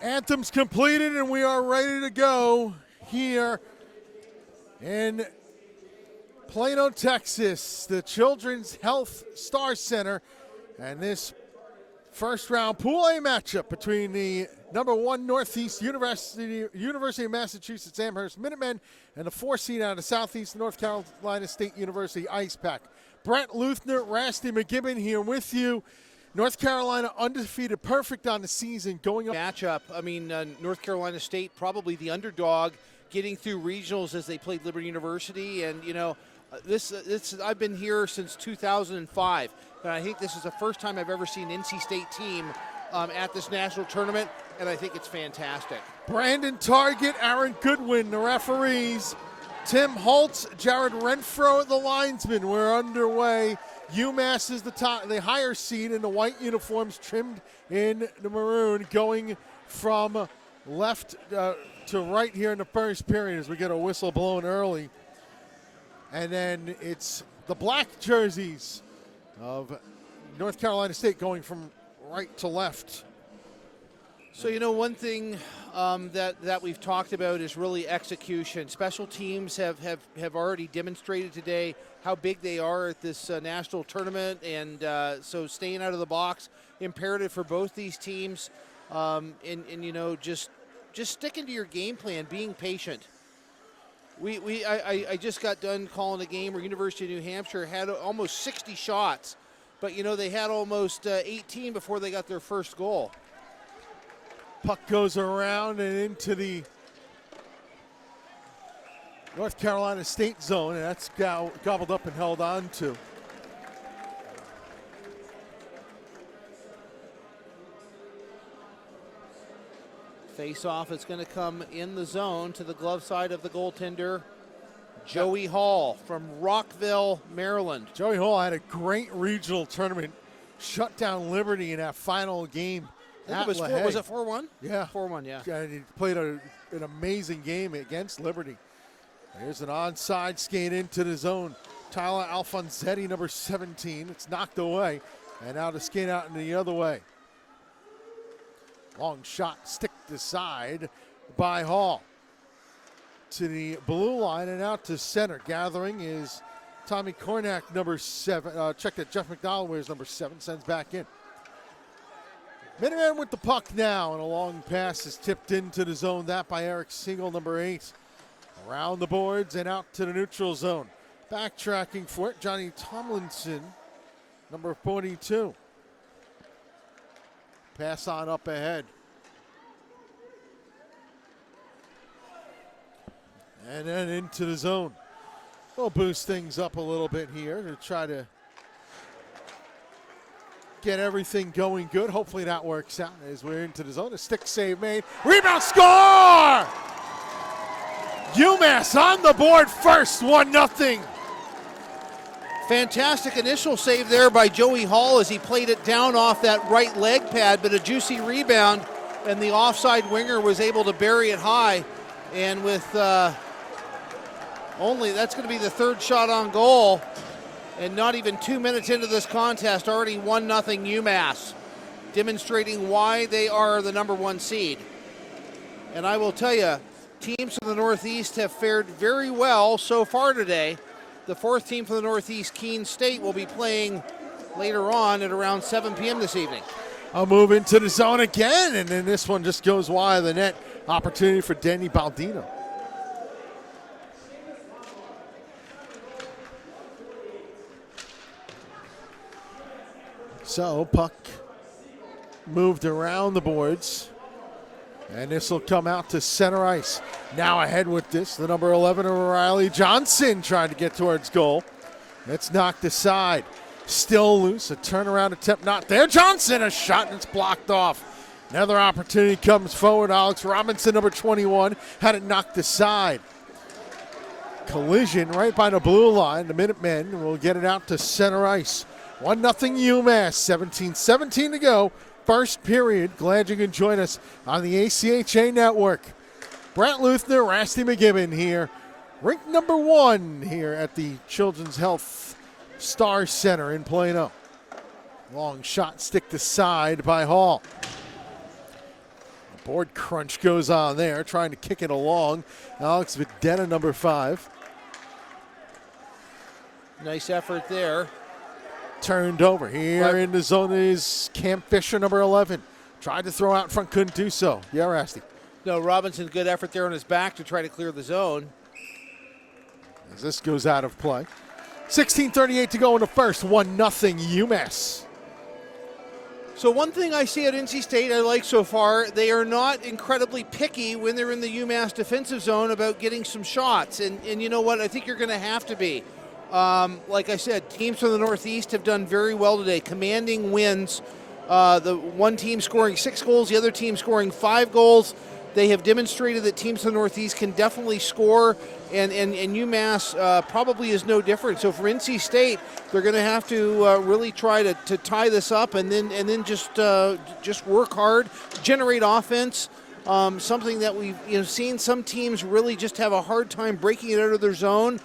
Anthem's completed and we are ready to go here in Plano, Texas, the Children's Health Star Center, and this first round Pool A matchup between the #1 Northeast University of Massachusetts Amherst Minutemen and the 4 seed out of Southeast North Carolina State University Ice Pack. Brent Luthner, Rasty McGibbon here with you. North Carolina undefeated, perfect on the season, going up. Matchup. I mean, North Carolina State probably the underdog, getting through regionals as they played Liberty University, and you know, this I've been here since 2005, and I think this is the first time I've ever seen an NC State team at this national tournament, and I think it's fantastic. Brandon Target, Aaron Goodwin, the referees. Tim Holtz, Jared Renfro, the linesmen. We're underway. UMass is the higher seed in the white uniforms trimmed in the maroon, going from left to right here in the first period as we get a whistle blown early. And then it's the black jerseys of North Carolina State going from right to left. So, you know, one thing that we've talked about is really execution. Special teams have already demonstrated today how big they are at this national tournament, and so staying out of the box, imperative for both these teams, and you know, just sticking to your game plan, being patient. I just got done calling a game where University of New Hampshire had almost 60 shots, but you know, they had almost 18 before they got their first goal. Puck goes around and into the North Carolina State zone, and that's gobbled up and held on to. Face-off is going to come in the zone to the glove side of the goaltender, Joey Hall from Rockville, Maryland. Joey Hall had a great regional tournament, shut down Liberty in that final game. Was it 4-1? Yeah. 4-1, yeah. And he played an amazing game against Liberty. There's an onside skate into the zone. Tyler Alfonsetti, number 17. It's knocked away. And now to skate out in the other way. Long shot, stick to side by Hall. To the blue line and out to center. Gathering is Tommy Kornak, number 7. Check that Jeff McDonald wears number 7. Sends back in. Minutemen with the puck now, and a long pass is tipped into the zone. That by Eric Siegel, number 8. Around the boards and out to the neutral zone. Backtracking for it, Johnny Tomlinson, number 42. Pass on up ahead. And then into the zone. We'll boost things up a little bit here to try to get everything going good. Hopefully that works out as we're into the zone. A stick save made. Rebound, score! UMass on the board first, 1-0. Fantastic initial save there by Joey Hall as he played it down off that right leg pad, but a juicy rebound, and the offside winger was able to bury it high. And with that's going to be the third shot on goal. And not even 2 minutes into this contest, already 1-0 UMass, demonstrating why they are the #1 seed. And I will tell you, teams from the Northeast have fared very well so far today. The 4th team from the Northeast, Keene State, will be playing later on at around 7 p.m. this evening. I'll move into the zone again, and then this one just goes wide of the net. Opportunity for Danny Baldino. So, puck moved around the boards. And this will come out to center ice. Now ahead with this, the number 11 of Riley Johnson trying to get towards goal. It's knocked aside. Still loose, a turnaround attempt not there. Johnson, a shot, and it's blocked off. Another opportunity comes forward. Alex Robinson, number 21, had it knocked aside. Collision right by the blue line. The Minutemen will get it out to center ice. 1-0 UMass, 17-17 to go. First period. Glad you can join us on the ACHA network. Brent Luthner, Rasty McGibbon here. Rink number 1 here at the Children's Health Star Center in Plano. Long shot, stick to side by Hall. Board crunch goes on there, trying to kick it along. Alex Videtta, number 5. Nice effort there. Turned over. Here in the zone is Cam Fisher, number 11. Tried to throw out in front, couldn't do so. Yeah, Rasty. No, Robinson, good effort there on his back to try to clear the zone. As this goes out of play. 16:38 to go in the first. 1-0 UMass. So one thing I see at NC State I like so far, they are not incredibly picky when they're in the UMass defensive zone about getting some shots. And you know what? I think you're going to have to be. Like I said, teams from the Northeast have done very well today, commanding wins. The one team scoring 6 goals, the other team scoring 5 goals. They have demonstrated that teams from the Northeast can definitely score, and UMass probably is no different. So for NC State, they're going to have to really try to tie this up, and then just work hard, generate offense. Something that we've seen some teams really just have a hard time breaking it out of their zone.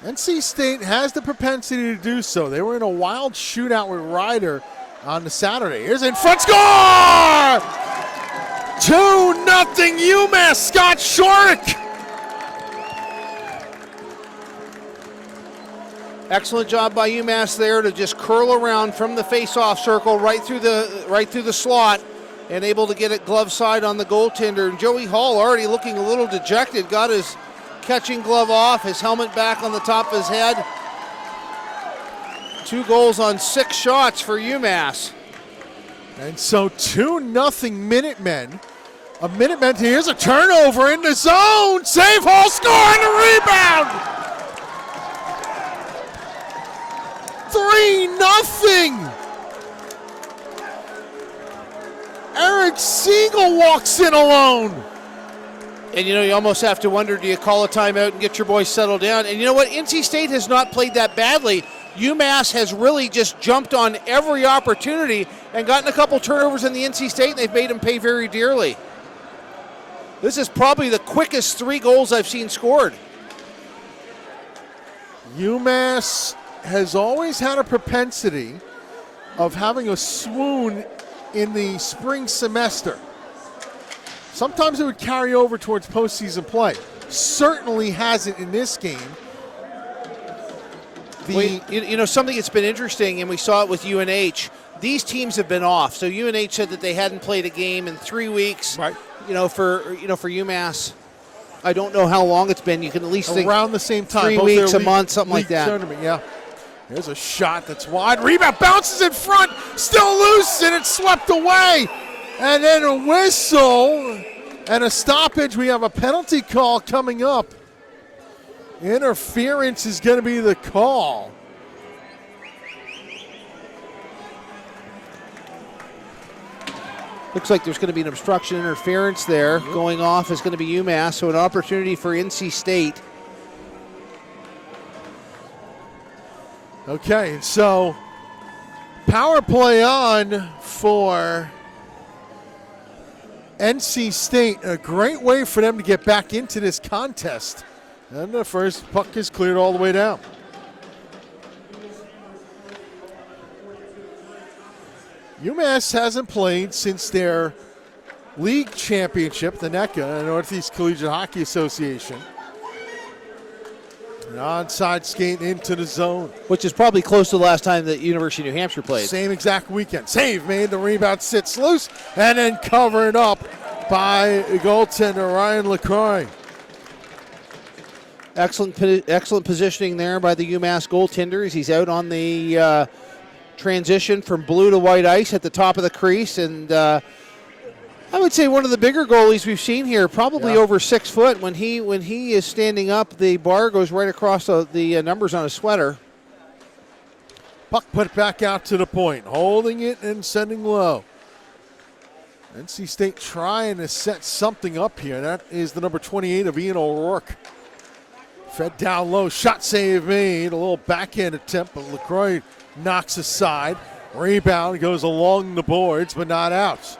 NC State has the propensity to do so. They were in a wild shootout with Ryder on the Saturday. Here's in front, score! 2-0 UMass, Scott Shorrock. Excellent job by UMass there to just curl around from the face-off circle right through the slot and able to get it glove side on the goaltender. And Joey Hall already looking a little dejected, got his catching glove off, his helmet back on the top of his head. 2 goals on 6 shots for UMass. And so 2-0 Minutemen. A Minutemen, here's a turnover in the zone. Save Hall, score and the rebound. 3-0. Eric Siegel walks in alone. And you almost have to wonder, do you call a timeout and get your boys settled down? And you know what? NC State has not played that badly. UMass has really just jumped on every opportunity and gotten a couple turnovers in the NC State, and they've made them pay very dearly. This is probably the quickest 3 goals I've seen scored. UMass has always had a propensity of having a swoon in the spring semester. Sometimes it would carry over towards postseason play. Certainly hasn't in this game. Something that's been interesting, and we saw it with UNH, these teams have been off. So UNH said that they hadn't played a game in 3 weeks. Right. For UMass, I don't know how long it's been. You can at least think around the same time. 3 weeks, a month, something like that. Tournament, yeah. There's a shot that's wide. Rebound bounces in front, still loose, and it's swept away. And then a whistle and a stoppage. We have a penalty call coming up. Interference is going to be the call. Looks like there's going to be an obstruction interference there. Going off is going to be UMass, so an opportunity for NC State. Okay, so power play on for NC State. A great way for them to get back into this contest. And the first puck is cleared all the way down. UMass hasn't played since their league championship, the NECA, the Northeast Collegiate Hockey Association. An onside skate into the zone. Which is probably close to the last time that University of New Hampshire played. Same exact weekend. Save made, the rebound sits loose, and then covered up by goaltender Ryan LaCroix. Excellent positioning there by the UMass goaltender as he's out on the transition from blue to white ice at the top of the crease, and I would say one of the bigger goalies we've seen here, probably over 6 foot. When he is standing up, the bar goes right across the numbers on his sweater. Puck put back out to the point, holding it and sending low. NC State trying to set something up here. That is the number 28 of Ian O'Rourke. Fed down low, shot save made, a little backhand attempt, but LaCroix knocks aside. Rebound goes along the boards, but not out.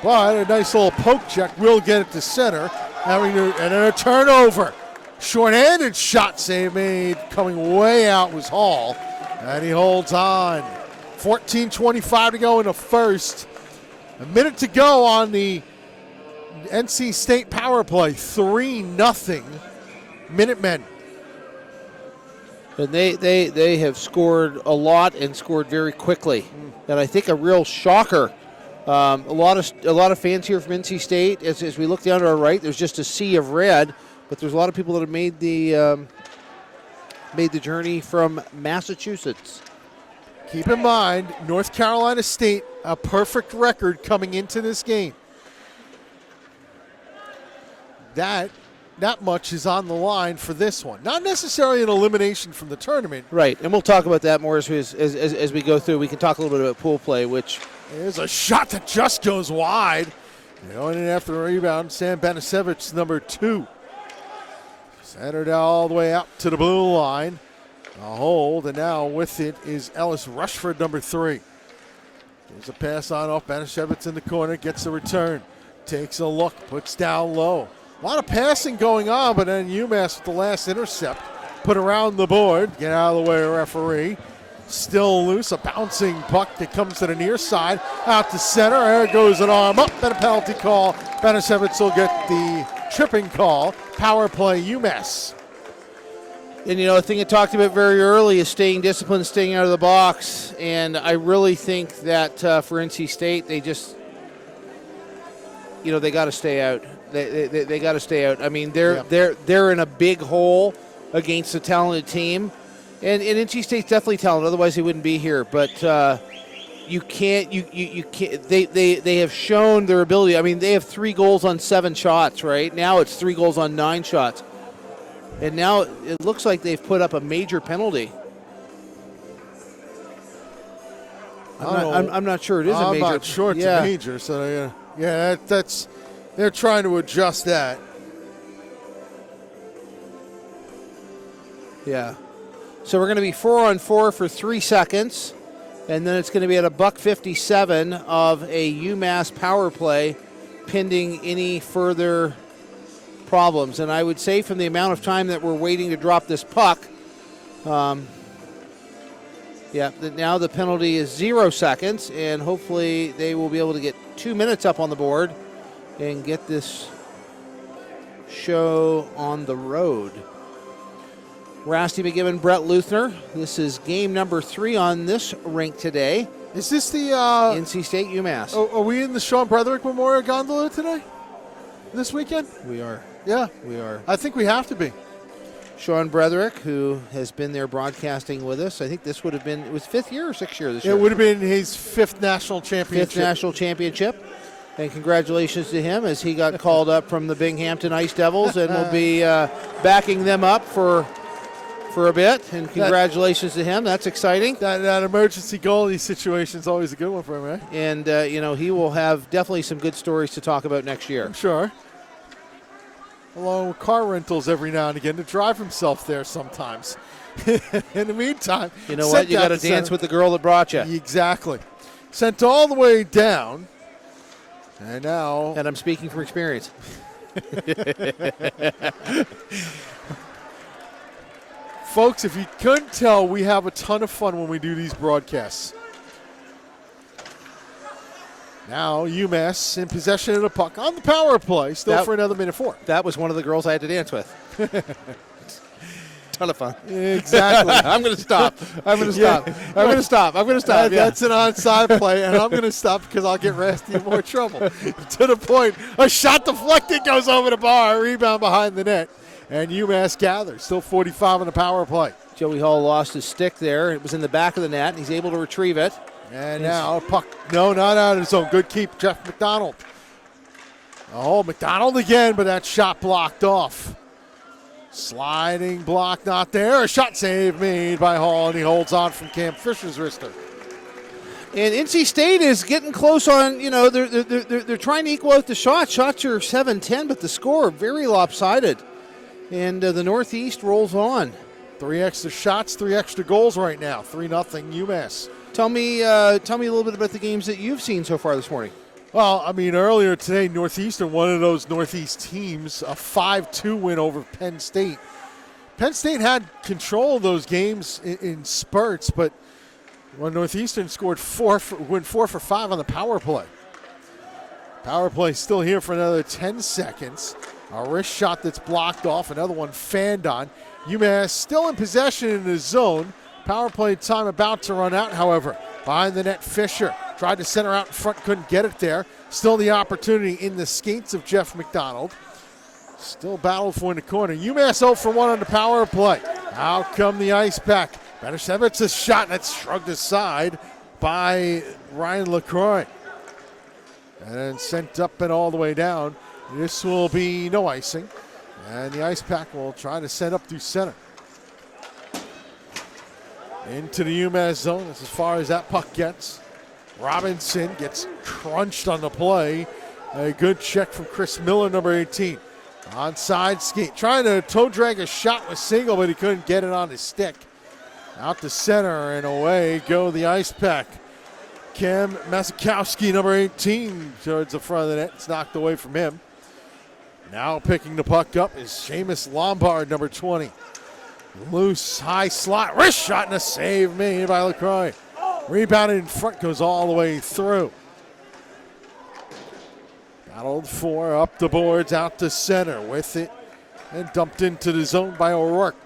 But a nice little poke check will get it to center. And then a turnover. Short-handed shot save made. Coming way out was Hall. And he holds on. 14:25 to go in the first. A minute to go on the NC State power play. 3-0 Minutemen. And they have scored a lot and scored very quickly. And I think a real shocker. A lot of fans here from NC State. As we look down to our right, there's just a sea of red, but there's a lot of people that have made the journey from Massachusetts. Keep in mind, North Carolina State, a perfect record coming into this game. That much is on the line for this one. Not necessarily an elimination from the tournament. Right, and we'll talk about that more as we go through. We can talk a little bit about pool play, which... There's a shot that just goes wide. Going in after the rebound, Sam Benisevich, number 2. Centered all the way out to the blue line. A hold, and now with it is Ellis Rushford, number 3. Gives a pass on off. Benisevich in the corner, gets the return. Takes a look, puts down low. A lot of passing going on, but then UMass with the last intercept. Put around the board. Get out of the way, referee. Still loose, a bouncing puck that comes to the near side. Out to center, there goes an arm up, and a penalty call. Benisevich will get the tripping call. Power play UMass. And, a thing I talked about very early is staying disciplined, staying out of the box. And I really think that for NC State, they just, they got to stay out. They got to stay out. I mean, they're in a big hole against a talented team. And NC State's definitely talented, otherwise they wouldn't be here. But you can't. You can't. They have shown their ability. I mean, they have 3 goals on 7 shots. Right now, it's 3 goals on 9 shots. And now it looks like they've put up a major penalty. I'm not sure it is a major. I'm not sure it's a major. So that's they're trying to adjust that. Yeah. So we're going to be 4-on-4 for 3 seconds, and then it's going to be at a $1.57 of a UMass power play, pending any further problems. And I would say from the amount of time that we're waiting to drop this puck, now the penalty is 0 seconds, and hopefully they will be able to get 2 minutes up on the board and get this show on the road. Rasty McGibbon, Brett Luthner. This is game number 3 on this rink today. Is this the NC State UMass? Are we in the Sean Broderick Memorial Gondola today? This weekend? We are. Yeah, we are. I think we have to be. Sean Broderick, who has been there broadcasting with us. I think this would have been, it was 5th year or 6th year this year? It would have been his 5th national championship. 5th national championship. And congratulations to him as he got called up from the Binghamton Ice Devils and will be backing them up for a bit. And congratulations to him. That's exciting. That emergency goalie situation is always a good one for him, right? And, he will have definitely some good stories to talk about next year. I'm sure. Along with car rentals every now and again to drive himself there sometimes. In the meantime, you know what? You got to dance with the girl that brought you. Exactly. Sent all the way down. And now. And I'm speaking from experience. Folks, if you couldn't tell, we have a ton of fun when we do these broadcasts. Now UMass in possession of the puck on the power play, still for another minute 4. That was one of the girls I had to dance with. Ton of fun. Exactly. I'm going to stop. I'm going to stop. That's an onside play, and I'm going to stop because I'll get Rasty in more trouble. To the point, a shot deflected goes over the bar, rebound behind the net, and UMass gathers. Still 45 on the power play. Joey Hall lost his stick there. It was in the back of the net, and he's able to retrieve it. And now a puck. No, not out of his zone. Good keep, Jeff McDonald. Oh, McDonald again, but that shot blocked off. Sliding block not there. A shot save made by Hall, and he holds on from Cam Fisher's wrister. And NC State is getting close on, they're trying to equal out the shots. Shots are 7-10, but the score very lopsided. And the Northeast rolls on. 3 extra shots, 3 extra goals right now. 3-0 UMass. Tell me a little bit about the games that you've seen so far this morning. Well, I mean, earlier today, Northeastern, one of those Northeast teams, a 5-2 win over Penn State. Penn State had control of those games in spurts, but when Northeastern scored went 4 for 5 on the power play. Power play still here for another 10 seconds. A wrist shot that's blocked off, another one fanned on. UMass still in possession in the zone. Power play time about to run out, however. Behind the net, Fisher tried to center out in front, couldn't get it there. Still the opportunity in the skates of Jeff McDonald. Still battled for in the corner. UMass 0 for 1 on the power play. Out come the ice pack. It's a shot that's shrugged aside by Ryan LaCroix. And then sent up and all the way down. This will be no icing. And the ice pack will try to send up through center. Into the UMass zone. That's as far as that puck gets. Robinson gets crunched on the play. A good check from Chris Miller, number 18. Onside skate. Trying to toe drag a shot with single, but he couldn't get it on his stick. Out to center and away go the ice pack. Cam Masakowski, number 18, towards the front of the net. It's knocked away from him. Now picking the puck up is Seamus Lombard, number 20. Loose, high slot, wrist shot, and a save made by LaCroix. Rebounded in front, goes all the way through. Battled for, up the boards, out to center with it, and dumped into the zone by O'Rourke.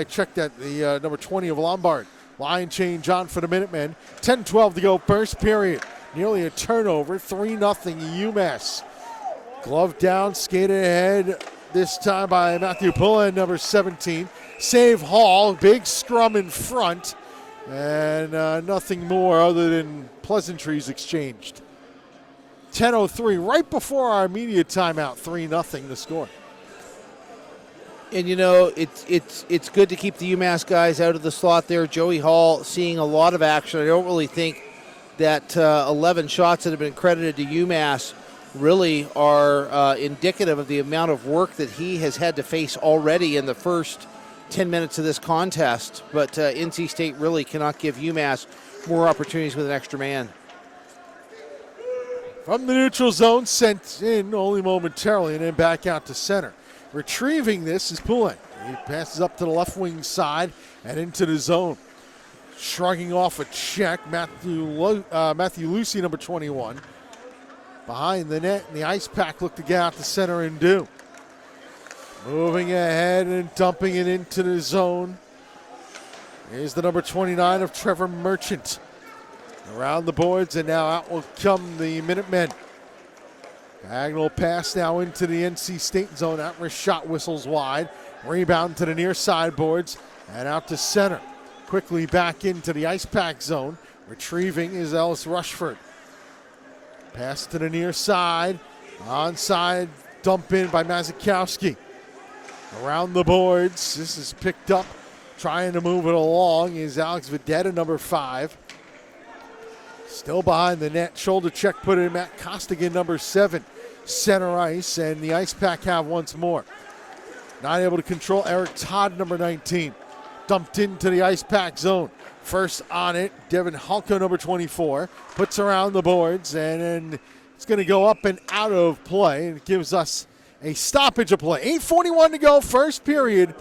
Checked at the number 20 of Lombard. Line change on for the Minutemen. 10-12 to go, first period. Nearly a turnover, 3-0 UMass. Glove down, skated ahead, this time by Matthew Pullen, number 17. Save Hall, big scrum in front, and nothing more other than pleasantries exchanged. 10:03, right before our immediate timeout, 3-0 the score. And you know, it's good to keep the UMass guys out of the slot there. Joey Hall seeing a lot of action. I don't really think that 11 shots that have been credited to UMass really are indicative of the amount of work that he has had to face already in the first 10 minutes of this contest. But NC State really cannot give UMass more opportunities with an extra man. From the neutral zone, sent in only momentarily, and then back out to center. Retrieving this is Poulet. He passes up to the left wing side and into the zone. Shrugging off a check, Matthew Lucy, number 21. Behind the net, and the ice pack look to get out to center and do. Moving ahead and dumping it into the zone. Here's the number 29 of Trevor Merchant. Around the boards, and now out will come the Minutemen. Diagonal pass now into the NC State zone. At-risk shot whistles wide. Rebound to the near side boards and out to center. Quickly back into the ice pack zone. Retrieving is Ellis Rushford. Pass to the near side. Onside dump in by Mazakowski. Around the boards. This is picked up. Trying to move it along is Alex Vedetta, number 5. Still behind the net. Shoulder check put in Matt Costigan, number 7. Center ice, and the ice pack have once more. Not able to control Eric Todd, number 19. Dumped into the ice pack zone. First on it, Devin Halka, number 24. Puts around the boards, and then it's going to go up and out of play. And it gives us a stoppage of play. 8:41 to go, first period.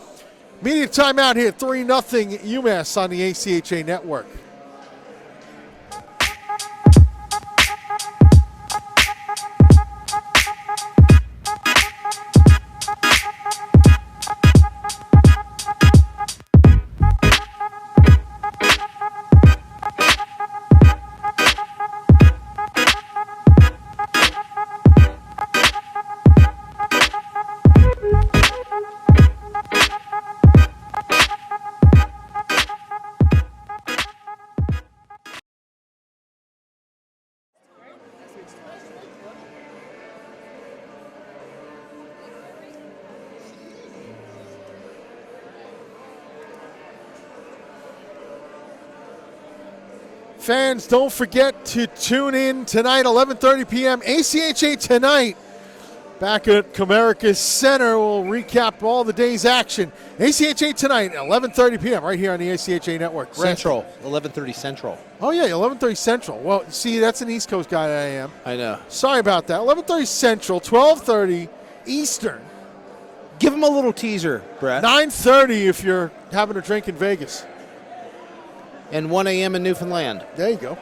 Immediate timeout here, 3-0 UMass on the ACHA network. Fans, don't forget to tune in tonight, 11:30 p.m. ACHA Tonight. Back at Comerica Center, we'll recap all the day's action. ACHA Tonight, 11:30 p.m. right here on the ACHA Network. Central, 11:30 Central. Oh, yeah, 11:30 Central. Well, see, that's an East Coast guy that I am. I know. Sorry about that. 11:30 Central, 12:30 Eastern. Give him a little teaser, Brett. 9:30 if you're having a drink in Vegas. And 1 a.m. in Newfoundland. There you go.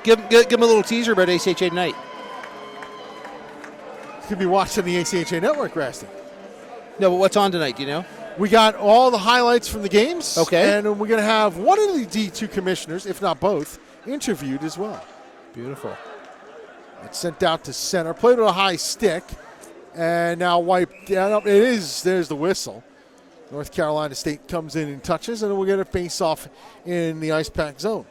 Give him a little teaser about ACHA Tonight. could be watching the ACHA network, Rasty. No, but what's on tonight, do you know? We got all the highlights from the games. Okay. And we're going to have one of the D2 commissioners, if not both, interviewed as well. Beautiful. It's sent out to center. Played with a high stick. And now wiped down. There's the whistle. North Carolina State comes in and touches, and we'll get a face-off in the ice pack zone.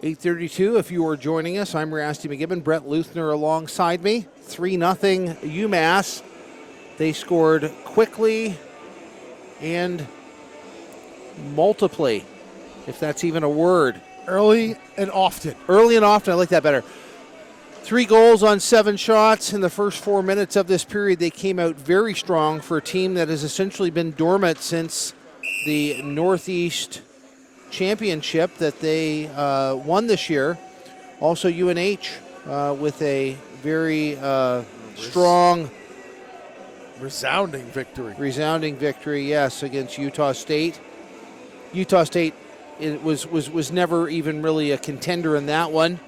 8:32, if you are joining us, I'm Rasty McGibbon, Brett Luthner alongside me. 3-0 UMass. They scored quickly and multiply, if that's even a word. Early and often. Early and often, I like that better. 3 goals on 7 shots in the first 4 minutes of this period. They came out very strong for a team that has essentially been dormant since the Northeast Championship that they won this year. Also UNH with a very strong... Resounding victory. Resounding victory, yes, against Utah State. Utah State was never even really a contender in that one.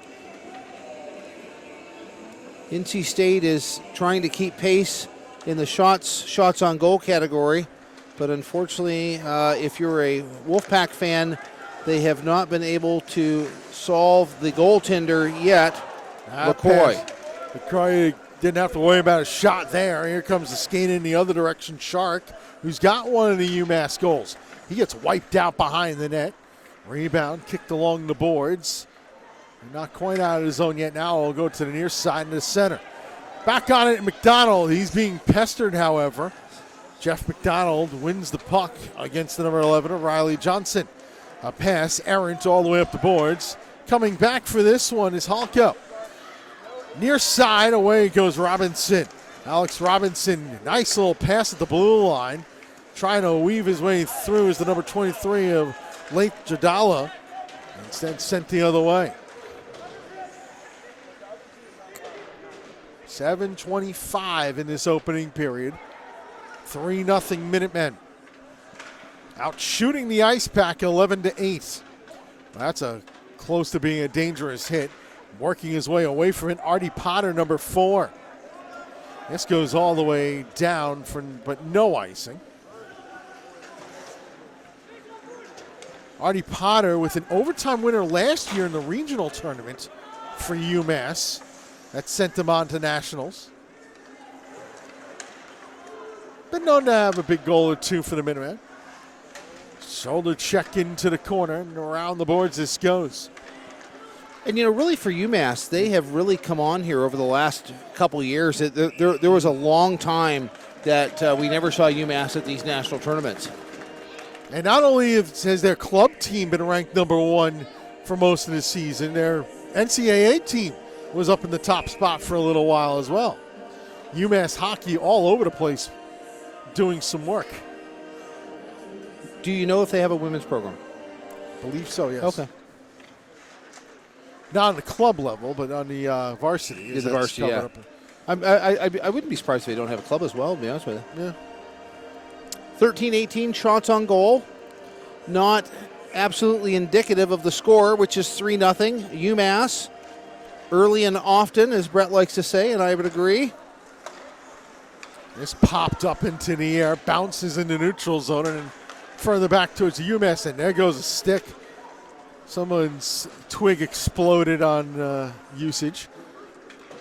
NC State is trying to keep pace in the shots on goal category, but unfortunately, if you're a Wolfpack fan, they have not been able to solve the goaltender yet. McCoy didn't have to worry about a shot there. Here comes the skate in the other direction, Shark, who's got one of the UMass goals. He gets wiped out behind the net. Rebound, kicked along the boards. Not quite out of his zone yet. Now we'll go to the near side and the center. Back on it, McDonald. He's being pestered, however. Jeff McDonald wins the puck against the number 11 of Riley Johnson. A pass errant all the way up the boards. Coming back for this one is Halko. Near side, away goes Robinson. Alex Robinson, nice little pass at the blue line. Trying to weave his way through is the number 23 of Lake Jadala. Instead sent the other way. 7:25 in this opening period. 3-0 Minutemen. Out shooting the ice pack 11-8. That's close to being a dangerous hit. Working his way away from it, Artie Potter, number 4. This goes all the way down, but no icing. Artie Potter with an overtime winner last year in the regional tournament for UMass. That sent him on to nationals. Been known to have a big goal or two for the Minutemen. Shoulder check into the corner, and around the boards this goes. And, really for UMass, they have really come on here over the last couple of years. There was a long time that we never saw UMass at these national tournaments. And not only has their club team been ranked number 1 for most of the season, their NCAA team was up in the top spot for a little while as well. UMass hockey all over the place doing some work. Do you know if they have a women's program? Believe so, yes. Okay. Not on the club level, but on the varsity. Yeah, the varsity, yeah. I wouldn't be surprised if they don't have a club as well, to be honest with you. Yeah. 13-18 shots on goal. Not absolutely indicative of the score, which is 3-0. UMass, early and often, as Brett likes to say, and I would agree. This popped up into the air, bounces in the neutral zone, and further back towards the UMass, and there goes a stick. Someone's twig exploded on usage.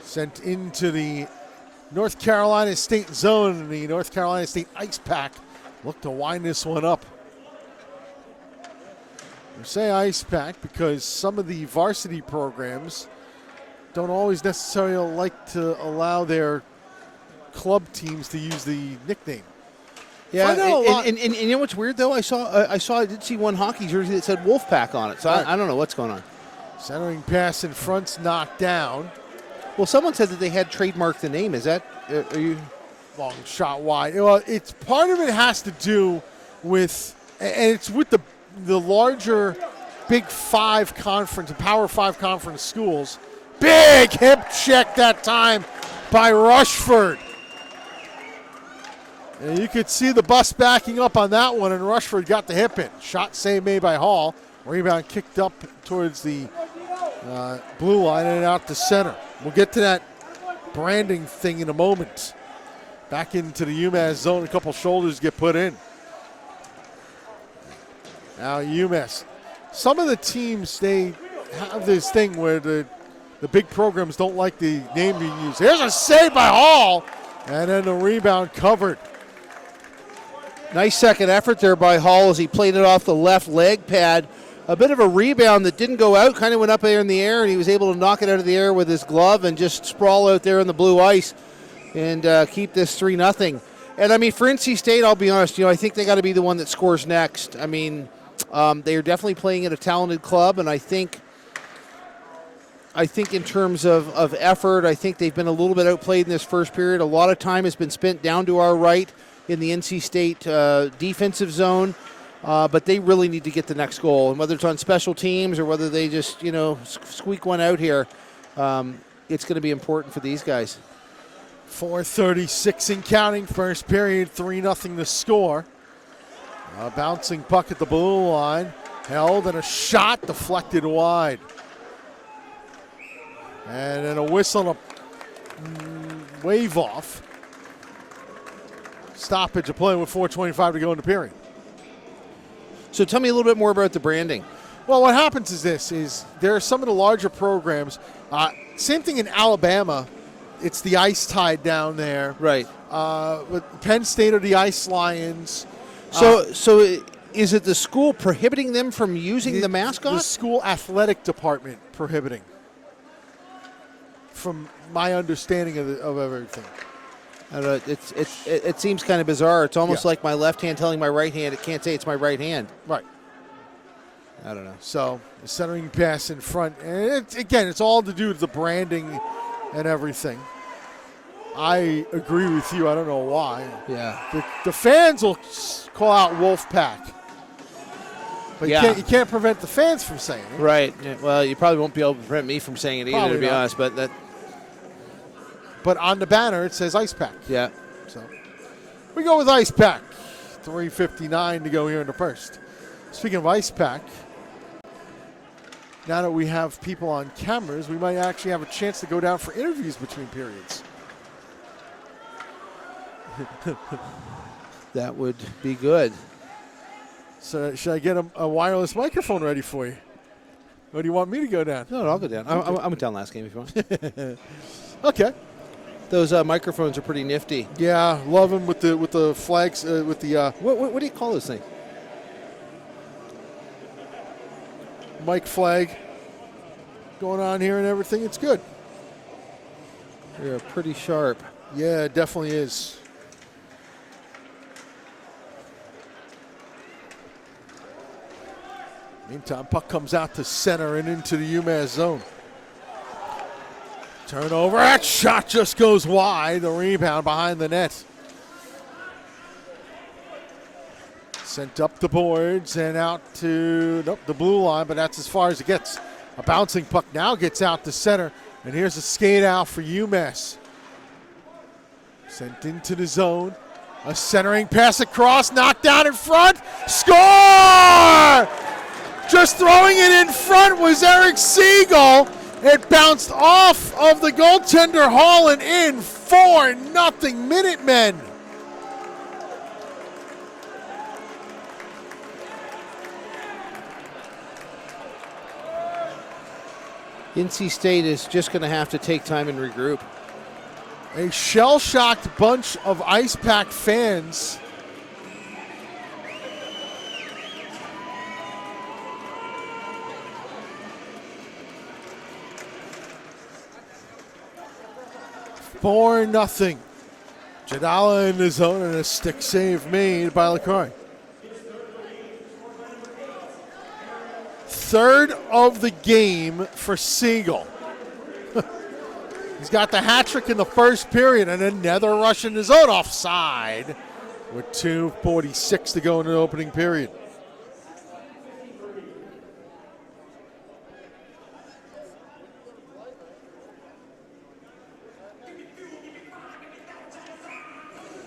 Sent into the North Carolina State zone, and the North Carolina State ice pack look to wind this one up. We say ice pack because some of the varsity programs don't always necessarily like to allow their club teams to use the nickname. Yeah, and you know what's weird though? I did see one hockey jersey that said Wolfpack on it, so right. I don't know what's going on. Centering pass in front's knocked down. Well, someone said that they had trademarked the name. Is that are you? Long shot wide. Well, it's part of it has to do with, and it's with the larger Big 5 conference, the Power 5 conference schools. Big hip check that time by Rushford. And you could see the bus backing up on that one, and Rushford got the hip in. Shot save made by Hall. Rebound kicked up towards the blue line and out to center. We'll get to that branding thing in a moment. Back into the UMass zone, a couple shoulders get put in. Now UMass. Some of the teams, they have this thing where the big programs don't like the name being used. Here's a save by Hall, and then the rebound covered. Nice second effort there by Hall as he played it off the left leg pad. A bit of a rebound that didn't go out, kind of went up there in the air, and he was able to knock it out of the air with his glove and just sprawl out there on the blue ice and keep this 3-0. And, I mean, for NC State, I'll be honest, I think they got to be the one that scores next. I mean, they are definitely playing at a talented club, and I think in terms of effort, I think they've been a little bit outplayed in this first period. A lot of time has been spent down to our right in the NC State defensive zone, but they really need to get the next goal. And whether it's on special teams or whether they just, squeak one out here, it's going to be important for these guys. 4:36 and counting, first period, 3-0 the score. A bouncing puck at the blue line, held, and a shot deflected wide. And then a whistle and a wave off. Stoppage of play with 4:25 to go in the period. So tell me a little bit more about the branding. Well, what happens is this, is there are some of the larger programs. Same thing in Alabama. It's the Ice Tide down there. Right. With Penn State are the Ice Lions. So is it the school prohibiting them from using the mascot? The school athletic department prohibiting. From my understanding of everything. I don't know, it seems kind of bizarre. It's almost like my left hand telling my right hand it can't say it's my right hand. Right. I don't know. So the centering pass in front. And it's all to do with the branding and everything. I agree with you. I don't know why. Yeah. The fans will call out Wolfpack. But you can't prevent the fans from saying it. Right. Yeah, well, you probably won't be able to prevent me from saying it either, Probably to be not. honest. But on the banner, it says Ice Pack. Yeah. So we go with Ice Pack. 3:59 to go here in the first. Speaking of Ice Pack, now that we have people on cameras, we might actually have a chance to go down for interviews between periods. That would be good. So should I get a wireless microphone ready for you? Or do you want me to go down? No, I'll go down. I went down last game if you want. Okay. Those microphones are pretty nifty. Yeah, love them with the flags with the What do you call this thing? mic flag going on here and everything. It's good. They're pretty sharp. Yeah, it definitely is. Meantime, puck comes out to center and into the UMass zone. Turnover, that shot just goes wide. The rebound behind the net. Sent up the boards and out to the blue line, but that's as far as it gets. A bouncing puck now gets out to center, and here's a skate out for UMass. Sent into the zone. A centering pass across, knocked down in front. Score! Just throwing it in front was Eric Siegel. It bounced off of the goaltender Hall and in. 4-0 Minutemen. NC State is just going to have to take time and regroup. A shell-shocked bunch of Ice Pack fans. Four nothing. Jadala in the zone and a stick save made by LaCroix. Third of the game for Siegel. He's got the hat trick in the first period and another rush in his own offside with 2:46 to go in the opening period.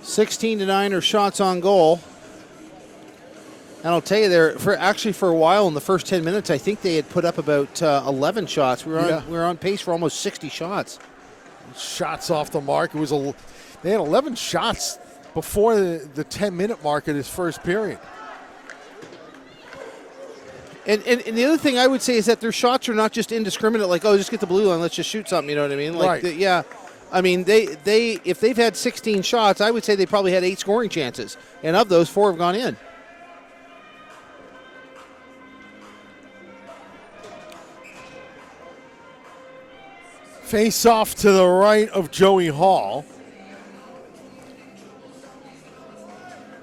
(16-9) are shots on goal. And I'll tell you, for a while in the first 10 minutes, I think they had put up about 11 shots. We were on pace for almost 60 shots. Shots off the mark. They had 11 shots before the 10-minute mark of this first period. And the other thing I would say is that their shots are not just indiscriminate, like, oh, just get the blue line, let's just shoot something, you know what I mean? Like, right. I mean, they if they've had 16 shots, I would say they probably had 8 scoring chances. And of those, 4 have gone in. Face off to the right of Joey Hall.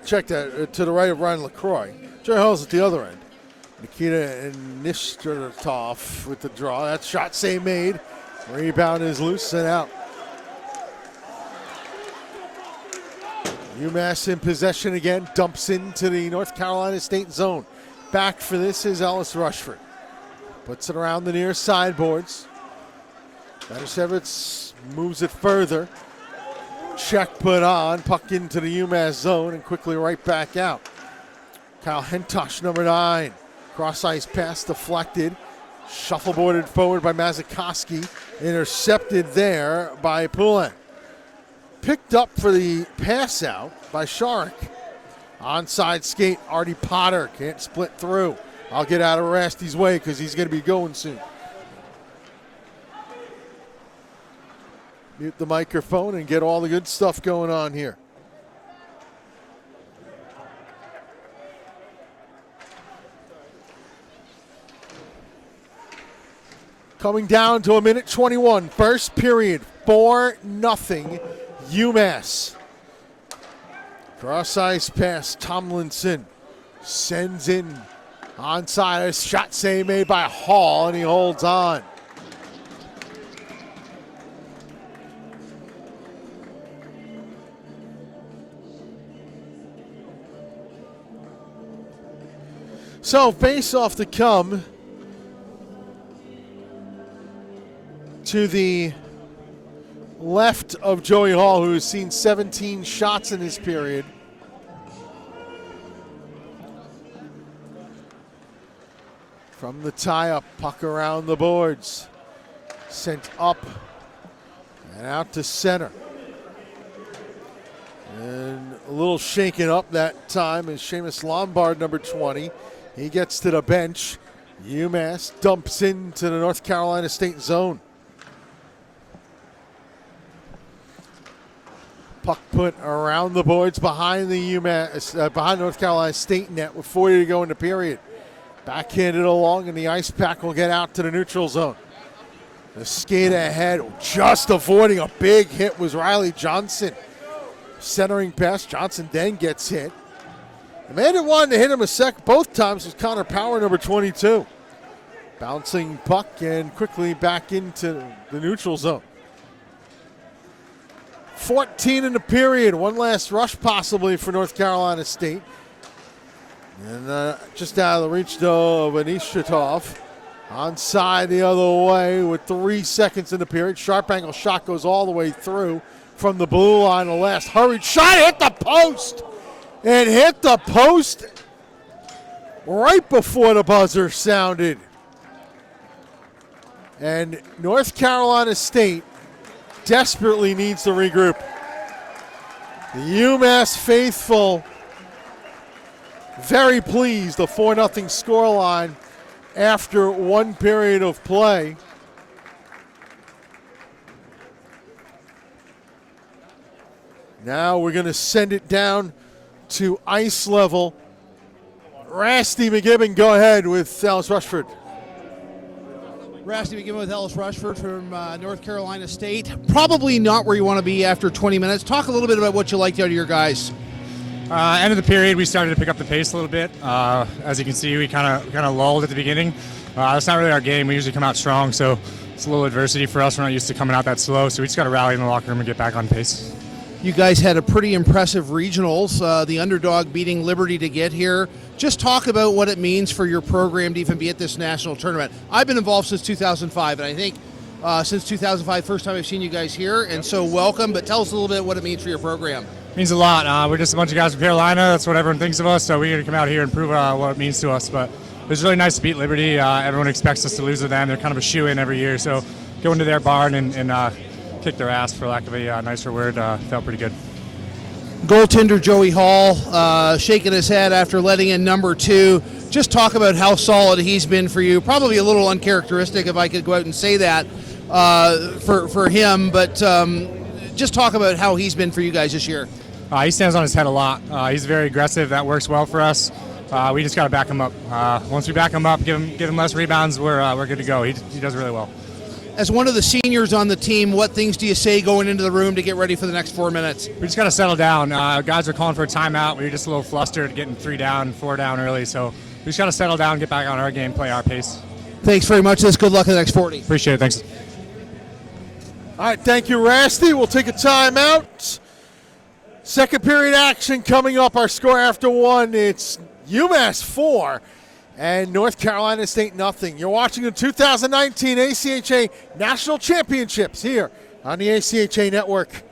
Check that, to the right of Ryan LaCroix. Joey Hall's at the other end. Nikita Nistratov with the draw. That shot save made. Rebound is loose and out. UMass in possession again. Dumps into the North Carolina State zone. Back for this is Ellis Rushford. Puts it around the near sideboards. Banishevitz moves it further. Check put on. Puck into the UMass zone and quickly right back out. Kyle Hentosh, number 9. Cross ice pass deflected. Shuffleboarded forward by Mazikowski. Intercepted there by Poulin. Picked up for the pass out by Shark. Onside skate, Artie Potter can't split through. I'll get out of Rasty's way because he's going to be going soon. Mute the microphone and get all the good stuff going on here. Coming down to a minute 21, first period, 4-0 UMass. Cross ice pass, Tomlinson sends in onside. A shot save made by Hall, and he holds on. So face off to come to the left of Joey Hall, who has seen 17 shots in his period. From the tie-up, puck around the boards. Sent up and out to center. And a little shaken up that time is Seamus Lombard, number 20. He gets to the bench. UMass dumps into the North Carolina State zone. Puck put around the boards behind the behind North Carolina State net with 40 to go in the period. Backhanded along, and the ice pack will get out to the neutral zone. The skate ahead, just avoiding a big hit was Riley Johnson. Centering pass, Johnson then gets hit. The man that wanted to hit him both times was Connor Power, number 22. Bouncing puck and quickly back into the neutral zone. 14 in the period. One last rush possibly for North Carolina State. And just out of the reach, though, of Anishatov. Onside the other way with 3 seconds in the period. Sharp angle shot goes all the way through from the blue line. The last hurried shot hit the post. It hit the post right before the buzzer sounded. And North Carolina State desperately needs to regroup. The UMass faithful very pleased, the 4-0 scoreline after one period of play. Now we're going to send it down to ice level. Rasty McGibbon, go ahead with Ellis Rushford. Rasty McGibbon with Ellis Rushford from North Carolina State. Probably not where you want to be after 20 minutes. Talk a little bit about what you liked out of your guys. End of the period, we started to pick up the pace a little bit. As you can see, we kind of lulled at the beginning. That's not really our game. We usually come out strong, so it's a little adversity for us. We're not used to coming out that slow, so we just got to rally in the locker room and get back on pace. You guys had a pretty impressive regionals, the underdog beating Liberty to get here. Just talk about what it means for your program to even be at this national tournament. I've been involved since 2005, and I think since 2005, first time I've seen you guys here, and so welcome. But tell us a little bit what it means for your program. Means a lot. We're just a bunch of guys from Carolina. That's what everyone thinks of us. So we're going to come out here and prove what it means to us. But it was really nice to beat Liberty. Everyone expects us to lose to them. They're kind of a shoe-in every year. So going to their barn and kick their ass, for lack of a nicer word, felt pretty good. Goaltender Joey Hall shaking his head after letting in number 2. Just talk about how solid he's been for you. Probably a little uncharacteristic, if I could go out and say that, for him. But just talk about how he's been for you guys this year. He stands on his head a lot. He's very aggressive. That works well for us. We just got to back him up. Once we back him up, give him less rebounds, we're good to go. He does really well. As one of the seniors on the team, what things do you say going into the room to get ready for the next 4 minutes? We just got to settle down. Guys are calling for a timeout. We were just a little flustered getting 3 down, 4 down early. So we just got to settle down, get back on our game, play our pace. Thanks very much. Good luck in the next 40. Appreciate it. Thanks. All right, thank you, Rasty. We'll take a timeout. Second period action coming up. Our score after 1, it's UMass 4 and North Carolina State nothing. You're watching the 2019 ACHA National Championships here on the ACHA Network.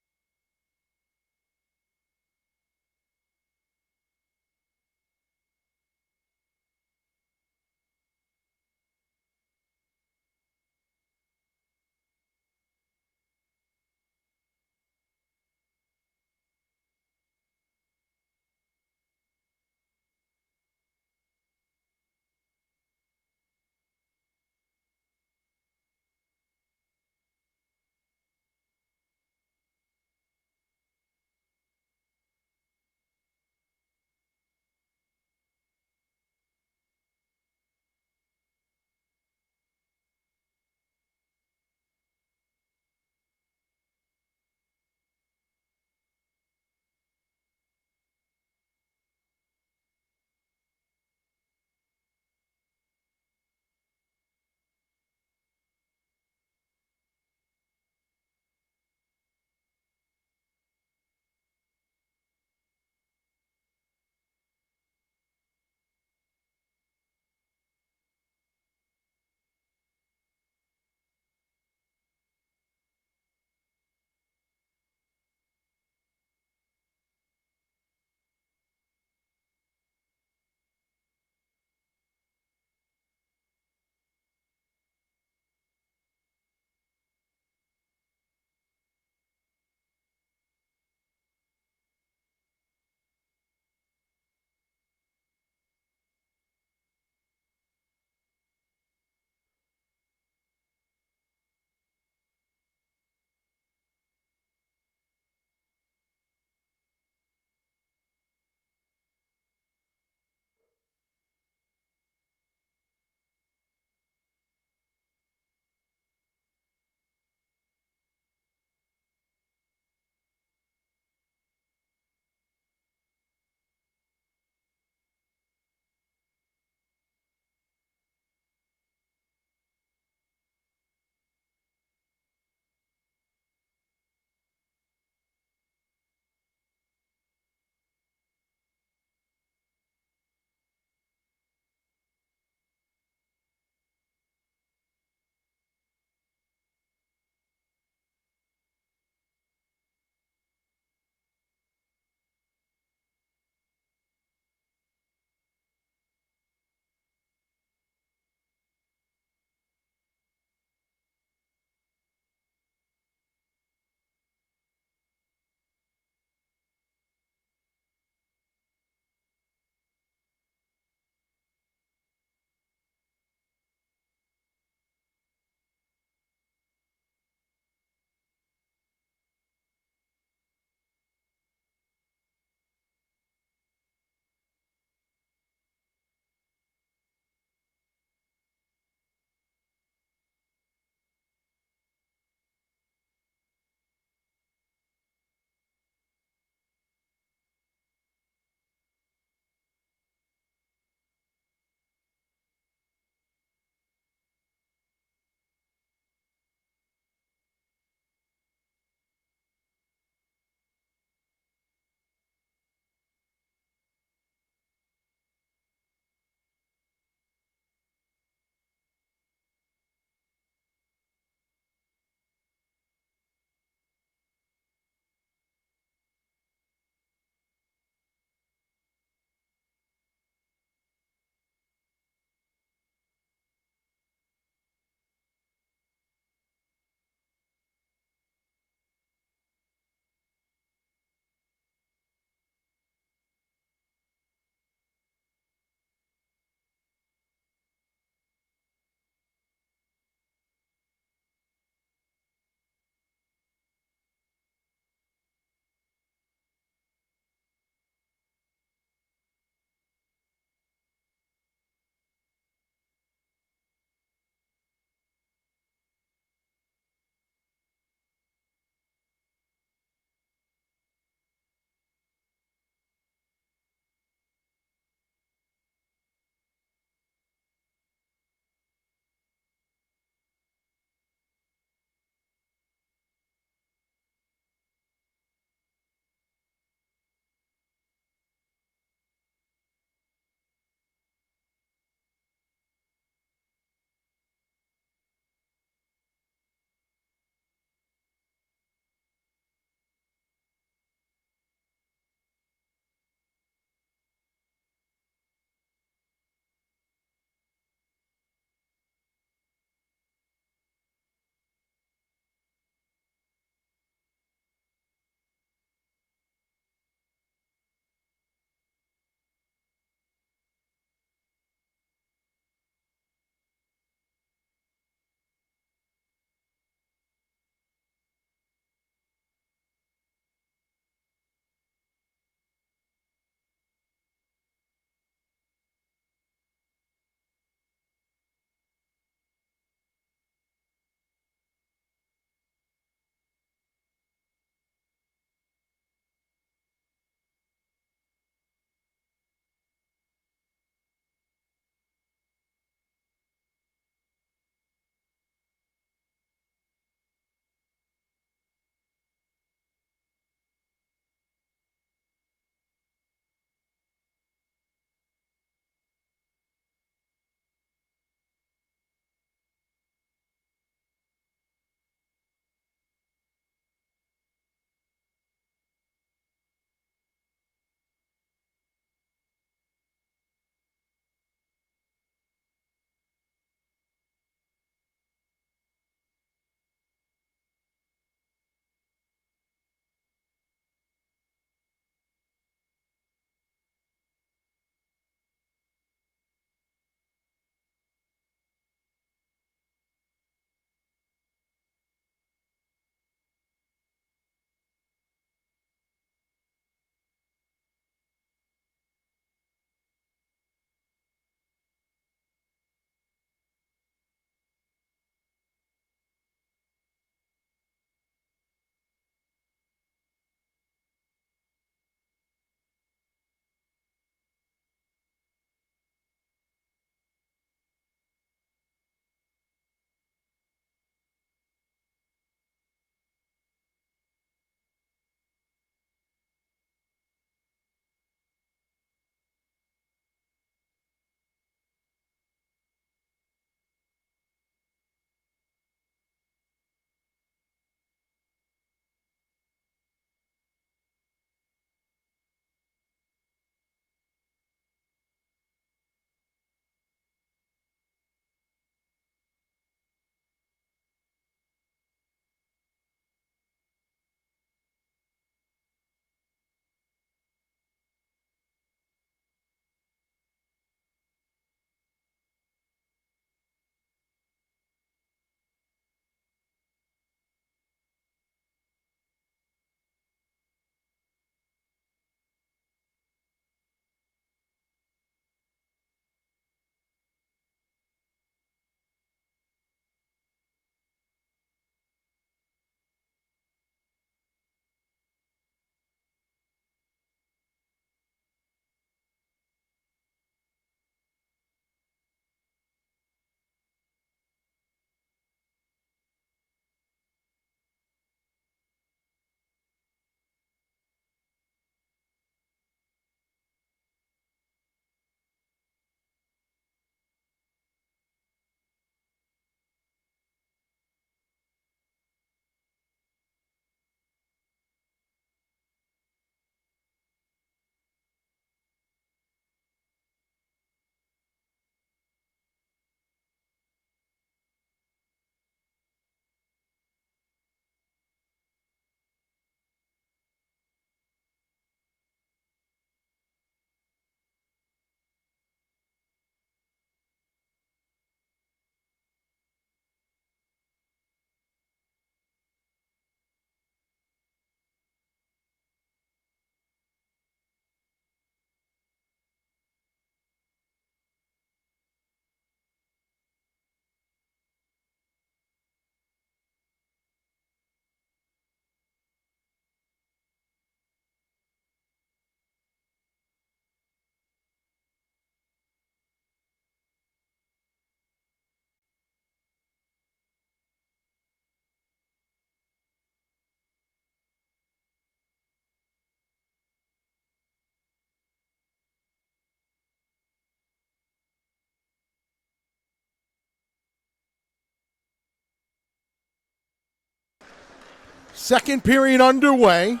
Second period underway.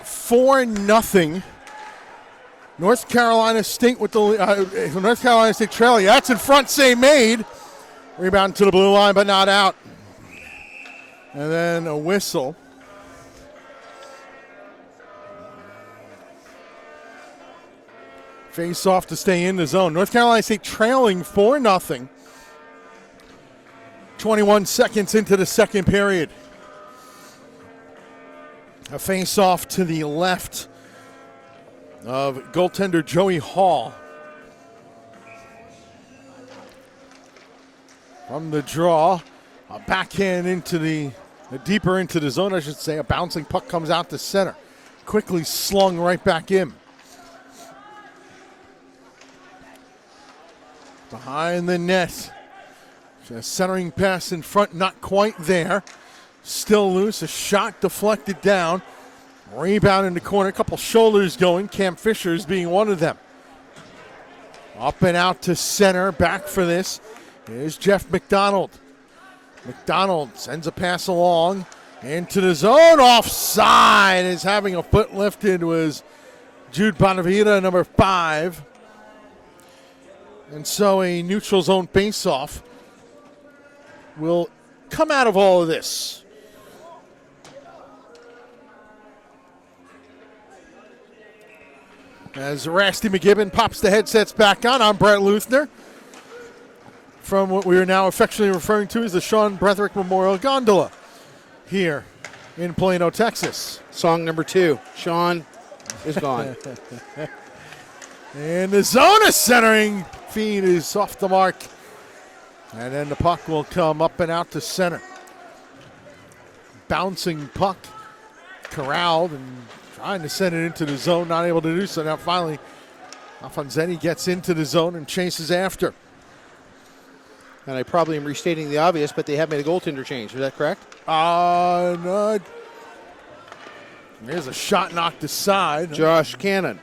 4-0. North Carolina State with the North Carolina State trailing. That's in front, save made. Rebound to the blue line, but not out. And then a whistle. Face off to stay in the zone. North Carolina State trailing 4-0. 21 seconds into the second period. A face off to the left of goaltender Joey Hall. From the draw, a backhand into deeper into the zone, I should say. A bouncing puck comes out to center. Quickly slung right back in. Behind the net. A centering pass in front, not quite there. Still loose, a shot deflected down. Rebound in the corner, a couple shoulders going. Cam Fisher's being one of them. Up and out to center, back for this. Here's Jeff McDonald. McDonald sends a pass along into the zone. Offside is having a foot lifted was Jude Bonavita, number 5. And so a neutral zone faceoff will come out of all of this. As Rasty McGibbon pops the headsets back on, I'm Brett Luthner from what we are now affectionately referring to as the Sean Bretherick Memorial Gondola here in Plano, Texas. Song number 2, Sean is gone. And the zone is centering feed is off the mark. And then the puck will come up and out to center. Bouncing puck, corralled and trying to send it into the zone, not able to do so. Now finally, Alfonsetti gets into the zone and chases after. And I probably am restating the obvious, but they have made a goaltender change. Is that correct? No. There's a shot knocked aside. Josh Cannon.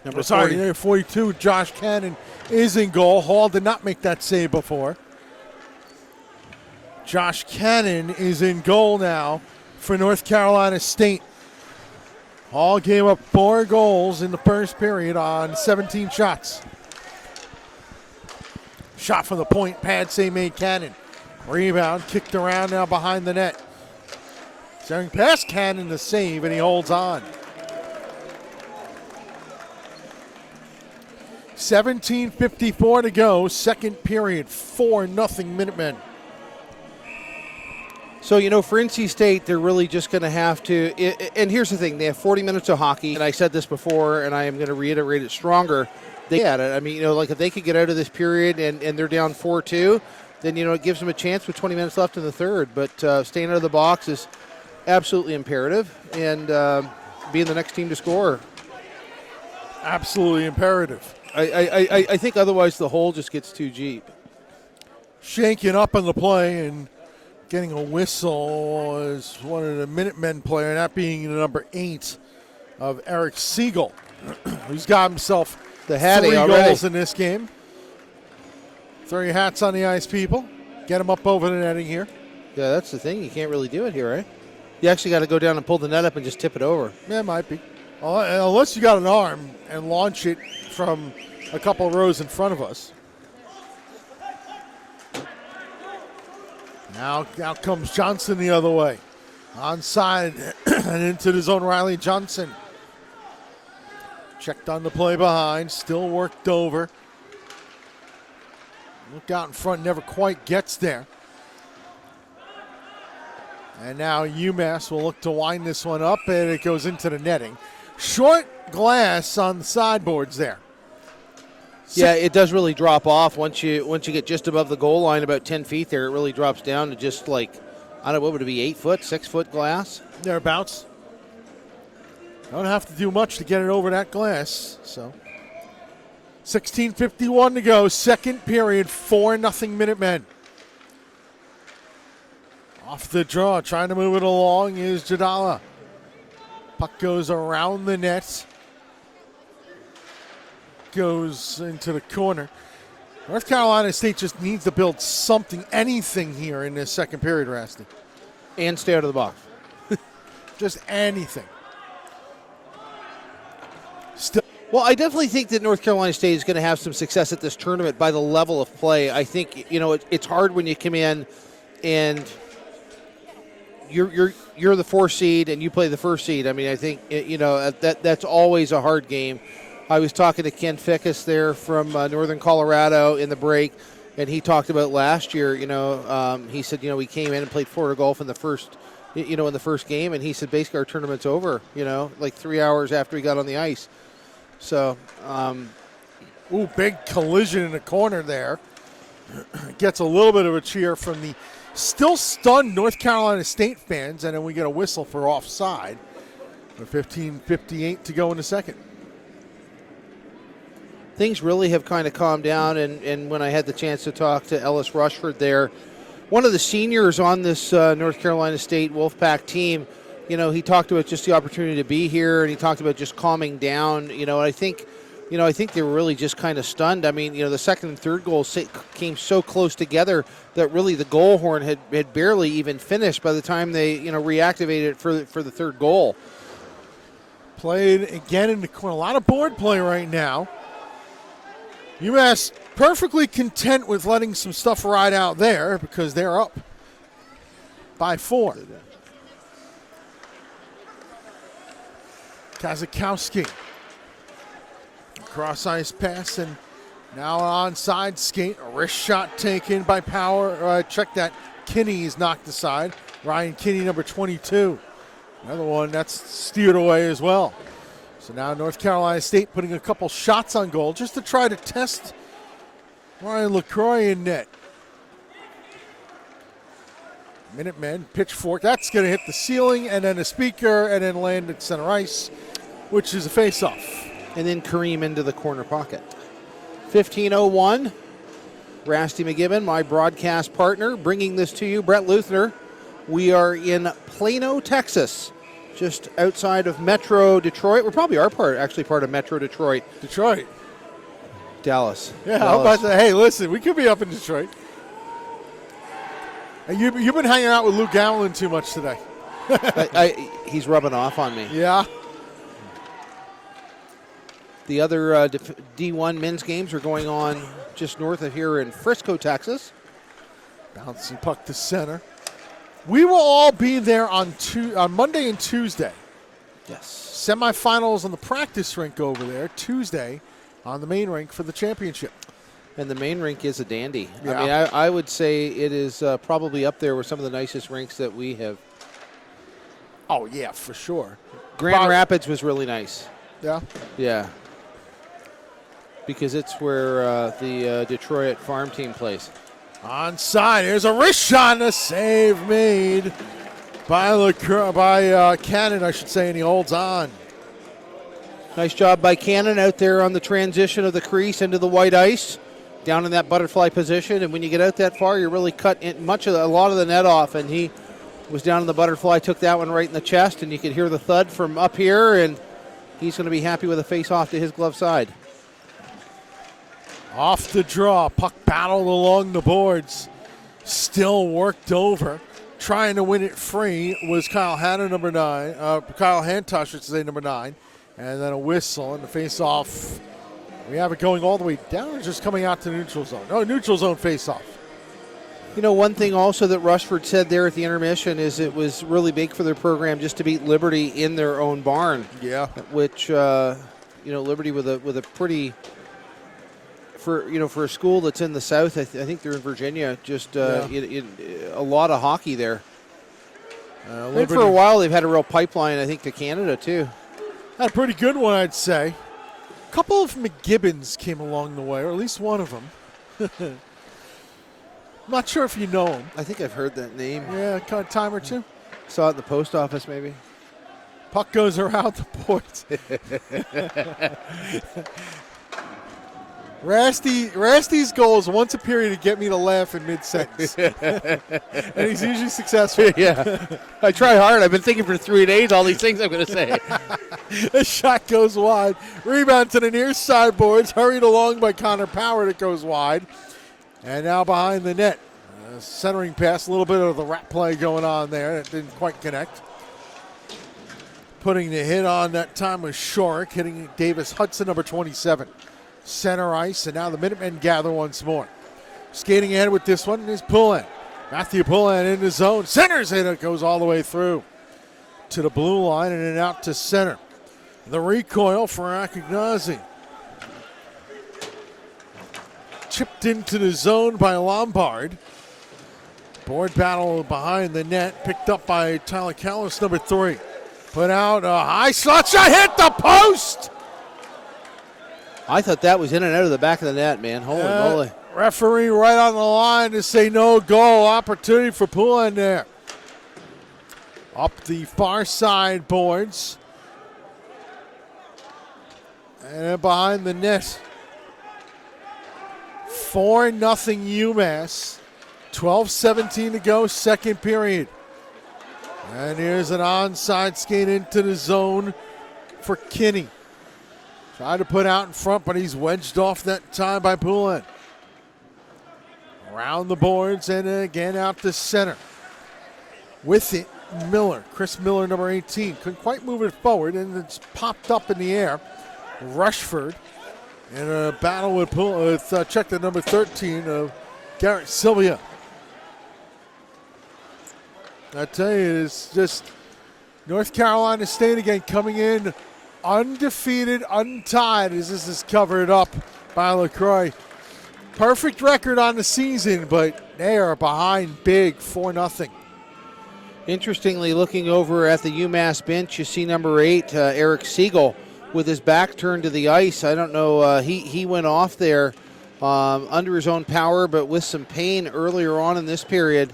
Number 40. 42, Josh Cannon is in goal. Hall did not make that save before. Josh Cannon is in goal now for North Carolina State. Hall gave up 4 goals in the first period on 17 shots. Shot from the point, pad save made Cannon. Rebound, kicked around now behind the net. Staring past Cannon to save, and he holds on. 17:54 to go, second period, 4-0 Minutemen. So, you know, for NC State, they're really just going to have to, and here's the thing, they have 40 minutes of hockey, and I said this before, and I am going to reiterate it stronger. They had it. I mean, you know, like if they could get out of this period and they're down 4-2, then, you know, it gives them a chance with 20 minutes left in the third. But staying out of the box is absolutely imperative, and being the next team to score. Absolutely imperative. I think otherwise the hole just gets too deep. Shaking up on the play and getting a whistle is one of the Minutemen player, that being the number 8 of Eric Siegel, who's got himself the Hattie 3 already. goals in this game. Throw your hats on the ice, people. Get them up over the netting here. Yeah, that's the thing. You can't really do it here, right? You actually got to go down and pull the net up and just tip it over. Yeah, it might be. Unless you got an arm and launch it from a couple rows in front of us. Now comes Johnson the other way. Onside and into the zone, Riley Johnson. Checked on the play behind, still worked over. Look out in front, never quite gets there. And now UMass will look to wind this one up, and it goes into the netting. Short glass on the sideboards there. Yeah, it does really drop off once you get just above the goal line, about 10 feet there. It really drops down to just like, I don't know, what would it be, 8 foot, 6 foot glass? Thereabouts. Don't have to do much to get it over that glass. So 16:51 to go, second period, 4-0 Minutemen. Off the draw, trying to move it along is Jadala. Puck goes around the net. Goes into the corner. North Carolina State just needs to build something, anything here in this second period, Rasty. And stay out of the box. Just anything. Still. Well, I definitely think that North Carolina State is going to have some success at this tournament by the level of play. I think, it's hard when you come in and you're the 4th seed and you play the 1st seed. I mean, I think, that's always a hard game. I was talking to Ken Fickus there from Northern Colorado in the break, and he talked about last year, he said, we came in and played Florida Gulf in the first game, and he said basically our tournament's over, like 3 hours after he got on the ice. So, big collision in the corner there. Gets a little bit of a cheer from the still stunned North Carolina State fans, and then we get a whistle for offside. With 15:58 to go in the second. Things really have kind of calmed down, and when I had the chance to talk to Ellis Rushford there, one of the seniors on this North Carolina State Wolfpack team, he talked about just the opportunity to be here, and he talked about just calming down. I think they were really just kind of stunned. I mean, the second and third goals came so close together that really the goal horn had barely even finished by the time they, reactivated it for the third goal. Played again in the corner. A lot of board play right now. UMass perfectly content with letting some stuff ride out there because they're up by 4. Kazakowski. Cross ice pass and now onside skate. A wrist shot taken by Power. Check that. Kinney is knocked aside. Ryan Kinney, number 22. Another one that's steered away as well. So now North Carolina State putting a couple shots on goal just to try to test Ryan LaCroix in net. Minutemen, pitchfork. That's going to hit the ceiling and then a speaker and then land at center ice, which is a face-off. And then Kareem into the corner pocket. 15:01. Rasty McGibbon, my broadcast partner, bringing this to you. Brett Luthner. We are in Plano, Texas, just outside of Metro Detroit. We probably are part of Metro Detroit. Detroit. Dallas. Yeah, how about that? Hey, listen, we could be up in Detroit. And you've been hanging out with Luke Allen too much today. He's rubbing off on me. Yeah. The other D1 men's games are going on just north of here in Frisco, Texas. Bouncing puck to center. We will all be there on Monday and Tuesday. Yes. Semifinals on the practice rink over there. Tuesday on the main rink for the championship. And the main rink is a dandy. Yeah. I mean, I would say it is probably up there with some of the nicest rinks that we have. Oh, yeah, for sure. Grand Rapids was really nice. Yeah? Yeah. Because it's where the Detroit farm team plays. Onside. There's a wrist shot and a save made by Cannon, I should say, and he holds on. Nice job by Cannon out there on the transition of the crease into the white ice, down in that butterfly position. And when you get out that far, you're really cut a lot of the net off. And he was down in the butterfly, took that one right in the chest, and you could hear the thud from up here. And he's going to be happy with a face-off to his glove side. Off the draw, puck battled along the boards, still worked over. Trying to win it free was Kyle Hanna, number 9. Kyle Hantosh, I should say, number 9. And then a whistle and the face-off. We have it going all the way down or just coming out to the neutral zone? No, neutral zone face-off. You know, one thing also that Rushford said there at the intermission is it was really big for their program just to beat Liberty in their own barn. Yeah. Which, Liberty with a pretty... For a school that's in the South, I think they're in Virginia. Just a lot of hockey there. And for a while, they've had a real pipeline, I think, to Canada too. Had a pretty good one, I'd say. A couple of McGibbons came along the way, or at least one of them. I'm not sure if you know him. I think I've heard that name. Yeah, a time or two. Saw it in the post office, maybe. Puck goes around the boards. Rasty's goal is once a period to get me to laugh in mid-sentence. And he's usually successful. Yeah. I try hard. I've been thinking for 3 days all these things I'm going to say. The shot goes wide. Rebound to the near sideboards. Hurried along by Connor Power. It goes wide. And now behind the net. Centering pass, a little bit of the rat play going on there. It didn't quite connect. Putting the hit on that time was Shorrock, hitting Davis Hudson, number 27. Center ice, and now the Minutemen gather once more. Skating ahead with this one is Pullen. Matthew Pullen in the zone. Centers it. It goes all the way through to the blue line and then out to center. The recoil for Akignazi. Chipped into the zone by Lombard. Board battle behind the net. Picked up by Tyler Callis, number 3. Put out a high slot shot. Hit the post. I thought that was in and out of the back of the net, man. Holy moly. Referee right on the line to say no goal. Opportunity for Pullen there. Up the far side boards. And then behind the net. 4-0 UMass. 12:17 to go, second period. And here's an onside skate into the zone for Kinney. Tried to put out in front, but he's wedged off that time by Pullen. Around the boards and again out to center. With it, Miller. Chris Miller, number 18. Couldn't quite move it forward, and it's popped up in the air. Rushford in a battle with check the number 13 of Garrett Sylvia. I tell you, it's just North Carolina State again coming in undefeated, untied as this is covered up by LaCroix. Perfect record on the season, but they are behind big 4-0. Interestingly, looking over at the UMass bench, you see number 8, Eric Siegel, with his back turned to the ice. I don't know, he went off there under his own power, but with some pain earlier on in this period.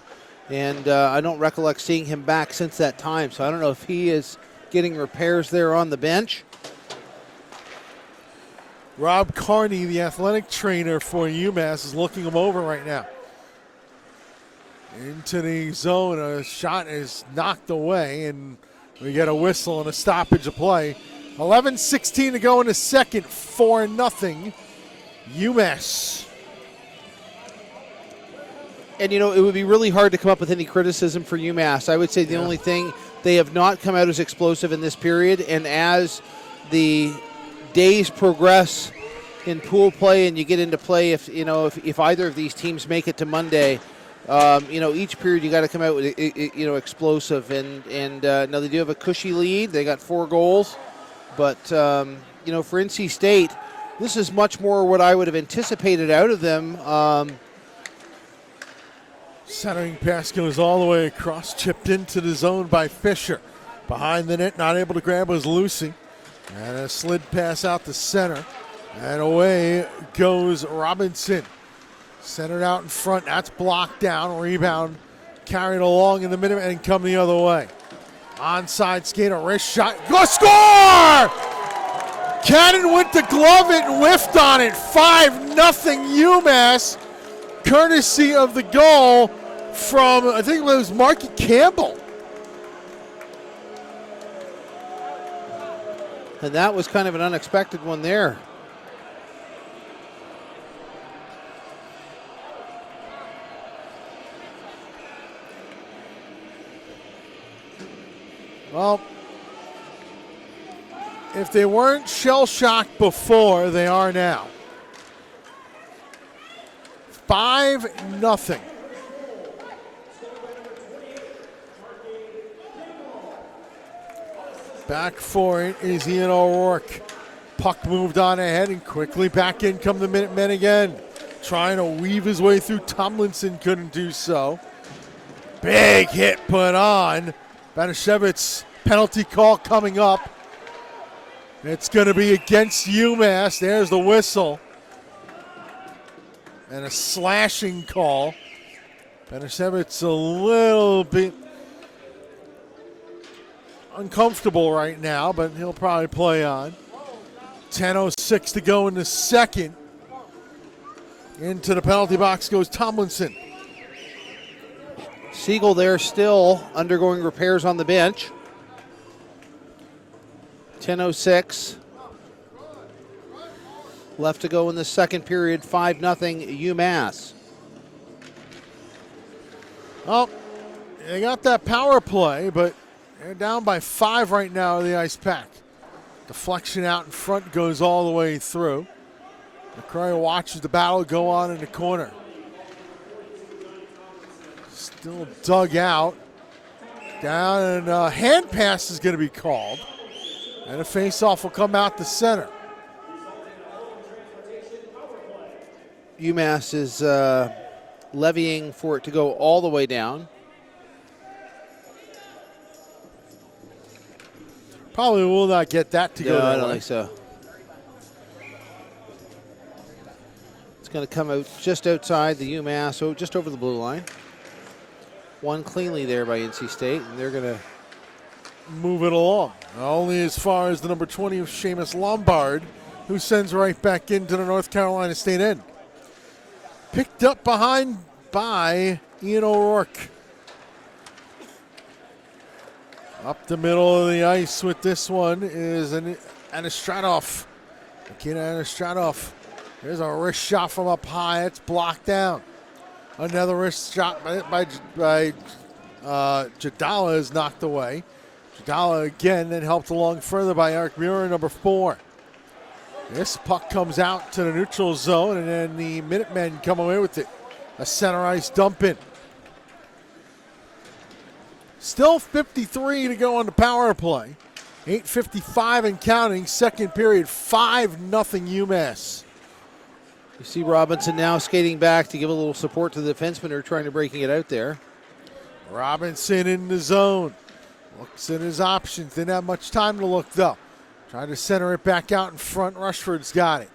And I don't recollect seeing him back since that time. So I don't know if he is getting repairs there on the bench. Rob Carney, the athletic trainer for UMass, is looking him over right now. Into the zone, a shot is knocked away, and we get a whistle and a stoppage of play. 11:16 to go in the second, 4-0 UMass. And, you know, it would be really hard to come up with any criticism for UMass. I would say the only thing, they have not come out as explosive in this period. And as the days progress in pool play and you get into play, if either of these teams make it to Monday, each period you got to come out with, explosive. And now they do have a cushy lead. They got 4 goals. But, for NC State, this is much more what I would have anticipated out of them. Centering pass goes all the way across, chipped into the zone by Fisher. Behind the net, not able to grab was Lucy. And a slid pass out to center. And away goes Robinson. Centered out in front, that's blocked down. Rebound carried along in the minute and come the other way. Onside skate, a wrist shot. Go score! Cannon went to glove it and whiffed on it. 5-0 UMass. Courtesy of the goal from, I think it was Marky Campbell. And that was kind of an unexpected one there. Well, if they weren't shell-shocked before, they are now. 5-0. Back for it is Ian O'Rourke. Puck moved on ahead and quickly back in come the Minutemen again. Trying to weave his way through. Tomlinson couldn't do so. Big hit put on. Banashevitz penalty call coming up. It's going to be against UMass. There's the whistle. And a slashing call. Banashevitz a little bit uncomfortable right now, but he'll probably play on. 10:06 to go in the second. Into the penalty box goes Tomlinson. Siegel there still undergoing repairs on the bench. 10:06 left to go in the second period. 5-0 UMass. Oh, they got that power play, but they're down by 5 right now in the ice pack. Deflection out in front goes all the way through. LaCroix watches the battle go on in the corner. Still dug out. Down, and a hand pass is going to be called. And a face-off will come out the center. UMass is levying for it to go all the way down. Probably will not get that to go No, that I don't way. think so. It's going to come out just outside the UMass, so just over the blue line. Won cleanly there by NC State, and they're going to move it along. Only as far as the number 20 of Seamus Lombard, who sends right back into the North Carolina State end. Picked up behind by Ian O'Rourke. Up the middle of the ice with this one is Anastradov. Nikita Anastradov. There's a wrist shot from up high. It's blocked down. Another wrist shot by Jadala is knocked away. Jadala again, then helped along further by Eric Muir, number 4. This puck comes out to the neutral zone, and then the Minutemen come away with it. A center ice dump in. Still 53 to go on the power play. 8:55 and counting. Second period, 5-0 UMass. You see Robinson now skating back to give a little support to the defensemen who are trying to breaking it out there. Robinson in the zone. Looks at his options. Didn't have much time to look, though. Trying to center it back out in front. Rushford's got it.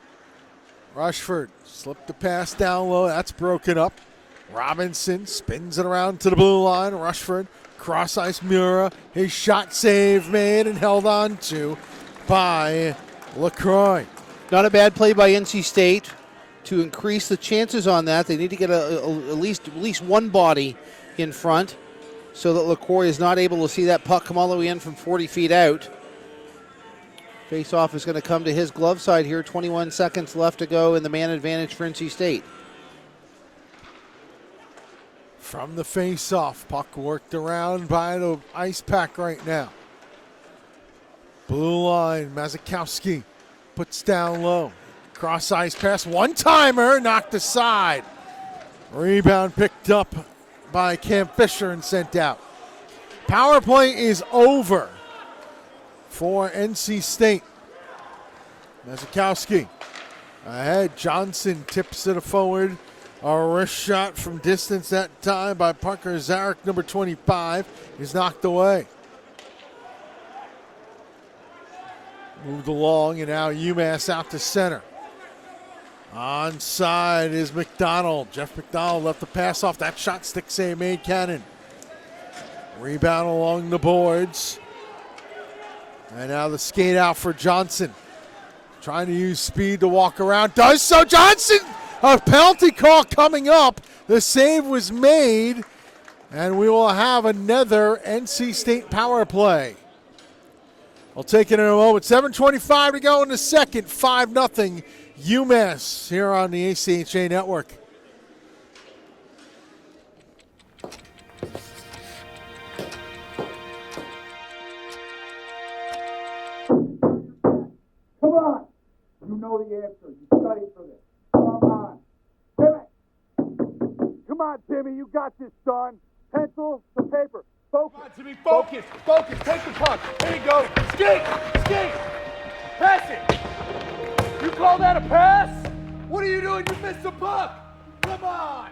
Rushford slipped the pass down low. That's broken up. Robinson spins it around to the blue line. Rushford, cross ice Mura. His shot save made and held on to by LaCroix. Not a bad play by NC State. To increase the chances on that, they need to get at least one body in front so that LaCroix is not able to see that puck come all the way in from 40 feet out. Face-off is going to come to his glove side here. 21 seconds left to go in the man advantage for NC State. From the face-off, puck worked around by the ice pack right now. Blue line, Mazakowski puts down low. Cross ice pass, one-timer, knocked aside. Rebound picked up by Cam Fisher and sent out. Power play is over for NC State. Mazakowski ahead. Johnson tips it forward. A wrist shot from distance that time by Parker Zarek, number 25, is knocked away. Moved along, and now UMass out to center. Onside is McDonald. Jeff McDonald left the pass off. That shot stick save made Cannon. Rebound along the boards. And now the skate out for Johnson. Trying to use speed to walk around. Does so. Johnson! A penalty call coming up. The save was made. And we will have another NC State power play. We'll take it in a moment. 7:25 to go in the second. 5-0 UMass here on the ACHA network. Come on. You know the answer. You studied for this. Come on. Timmy. Come on, Timmy. You got this, son. Pencil to paper. Focus. Come on, Timmy. Focus. Focus. Take the puck. There you go. Skate. Skate. Pass it. You call that a pass? What are you doing? You missed the puck. Come on.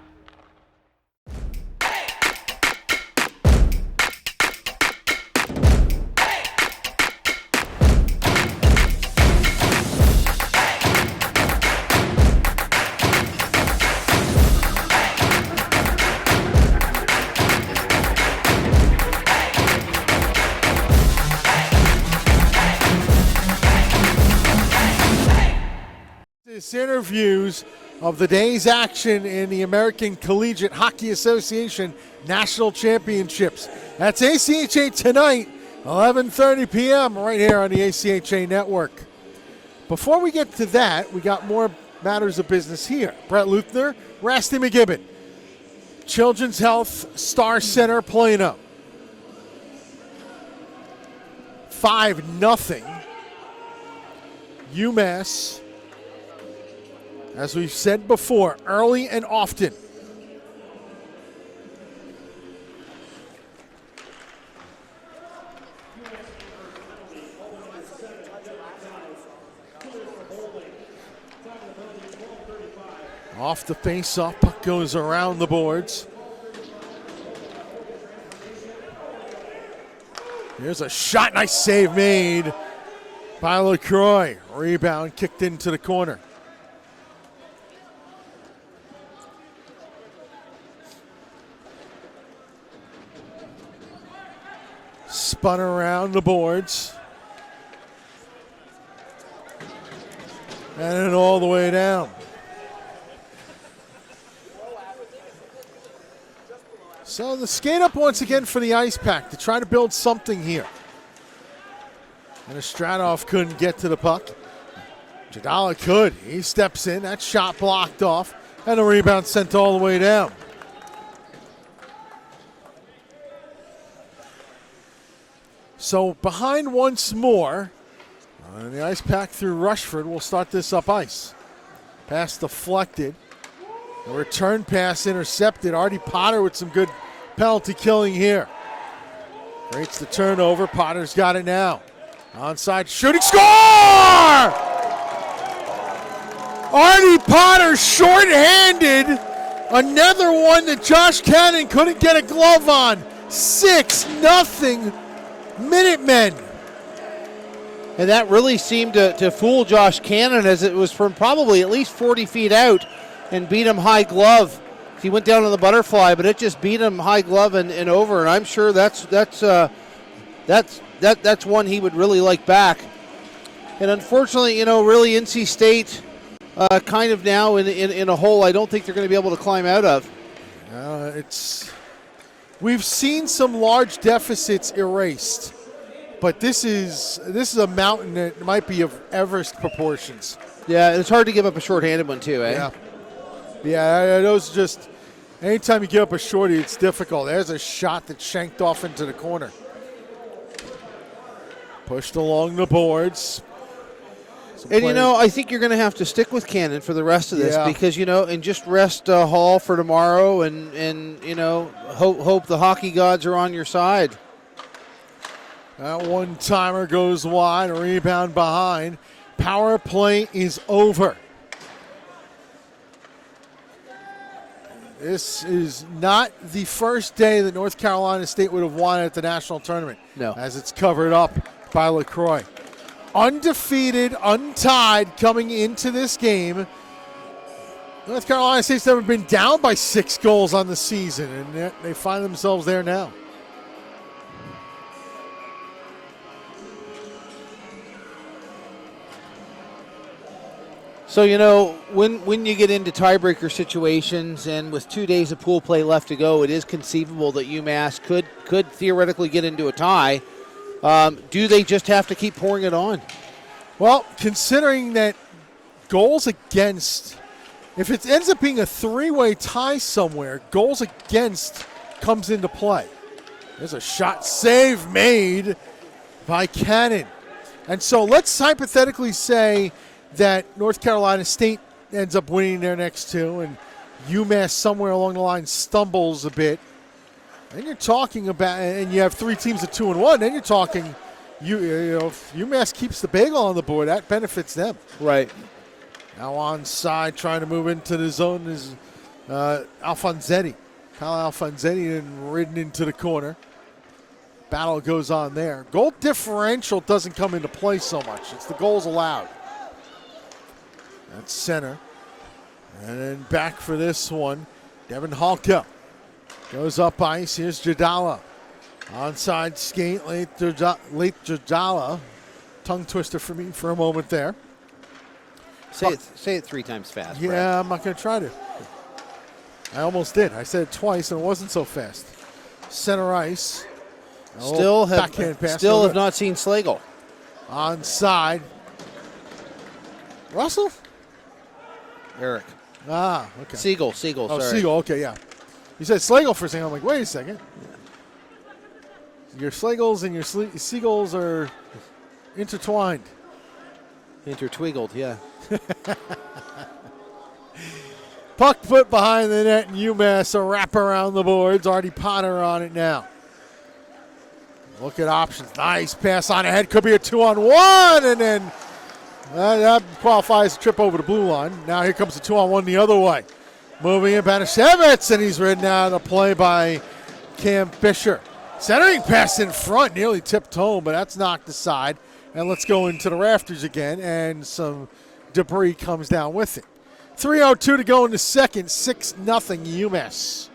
Interviews of the day's action in the American Collegiate Hockey Association National Championships. That's ACHA tonight, 11:30 p.m. right here on the ACHA network. Before we get to that, we got more matters of business here. Brett Luthner, Rasty McGibbon. Children's Health Star Center Plano. 5-0. UMass, as we've said before, early and often. Off the face-off, puck goes around the boards. Here's a shot, nice save made by LaCroix. Rebound kicked into the corner. Spun around the boards. And then all the way down. So the skate up once again for the Ice Pack to try to build something here. And Estradov couldn't get to the puck. Jadala could. He steps in. That shot blocked off. And the rebound sent all the way down. So behind once more. And the Ice Pack through Rushford will start this up ice. Pass deflected. A return pass intercepted. Artie Potter with some good penalty killing here. Creates the turnover. Potter's got it now. Onside shooting. Score! Artie Potter short-handed. Another one that Josh Cannon couldn't get a glove on. 6-0 Minutemen. And that really seemed to fool Josh Cannon, as it was from probably at least 40 feet out and beat him high glove. He went down on the butterfly, but it just beat him high glove and over. And I'm sure that's one he would really like back. And unfortunately, really NC State kind of now in a hole I don't think they're going to be able to climb out of. We've seen some large deficits erased, but this is a mountain that might be of Everest proportions. Yeah, it's hard to give up a short-handed one too, eh? Yeah, those just, anytime you give up a shorty, it's difficult. There's a shot that shanked off into the corner. Pushed along the boards. And, I think you're going to have to stick with Cannon for the rest of this because, and just rest Hall for tomorrow and hope the hockey gods are on your side. That one-timer goes wide, a rebound behind. Power play is over. This is not the first day that North Carolina State would have won at the national tournament. No. As it's covered up by LaCroix. Undefeated, untied coming into this game. North Carolina State's never been down by 6 goals on the season, and they find themselves there now. So, when you get into tiebreaker situations and with 2 days of pool play left to go, it is conceivable that UMass could theoretically get into a tie. Do they just have to keep pouring it on? Well, Considering that goals against, if it ends up being a 3-way tie somewhere, goals against comes into play. There's a shot save made by Cannon. And so let's hypothetically say that North Carolina State ends up winning their next 2 and UMass somewhere along the line stumbles a bit. Then you're talking about, and you have 3 teams at 2-1, then you're talking, if UMass keeps the bagel on the board, that benefits them. Right. Now onside, trying to move into the zone is Alfonsetti. Kyle Alfonsetti and ridden into the corner. Battle goes on there. Goal differential doesn't come into play so much. It's the goals allowed. That's center. And then back for this one. Devin Halka goes up ice. Here's Jadala. Onside skate. Late Jadala. Tongue twister for me for a moment there. Say it 3 times fast. Yeah, Brad. I'm not going to try to. I almost did. I said it twice and it wasn't so fast. Center ice. Still have not seen Slagle. Onside. Russell? Eric. Okay. Siegel, Oh, sorry. Siegel, okay, yeah. You said Slagle for a second. I'm like, wait a second. Your Slagles and your Seagulls are intertwined. Intertwiggled, yeah. Puck put behind the net, and UMass a wrap around the boards. Artie Potter on it now. Look at options. Nice pass on ahead. Could be a 2-on-1, and then that qualifies a trip over the blue line. Now here comes the 2-on-1 the other way. Moving in, Banashevitz, and he's ridden out of play by Cam Fisher. Centering pass in front, nearly tipped home, but that's knocked aside. And let's go into the rafters again, and some debris comes down with it. 3:02 to go in the second, 6-0 UMass.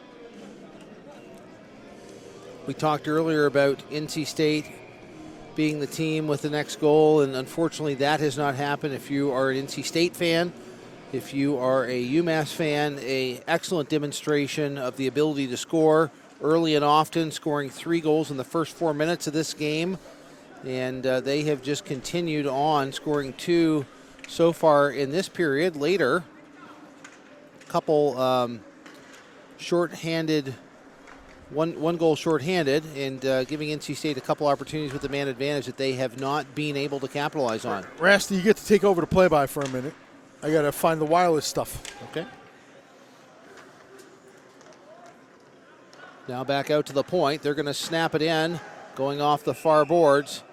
We talked earlier about NC State being the team with the next goal, and unfortunately that has not happened. If you are an NC State fan, if you are a UMass fan, an excellent demonstration of the ability to score early and often, scoring 3 goals in the first 4 minutes of this game. And they have just continued on, scoring 2 so far in this period. Later, a couple shorthanded, one goal shorthanded, and giving NC State a couple opportunities with the man advantage that they have not been able to capitalize on. Rasty, you get to take over the play-by for a minute. I got to find the wireless stuff. Okay. Now back out to the point. They're going to snap it in, going off the far boards.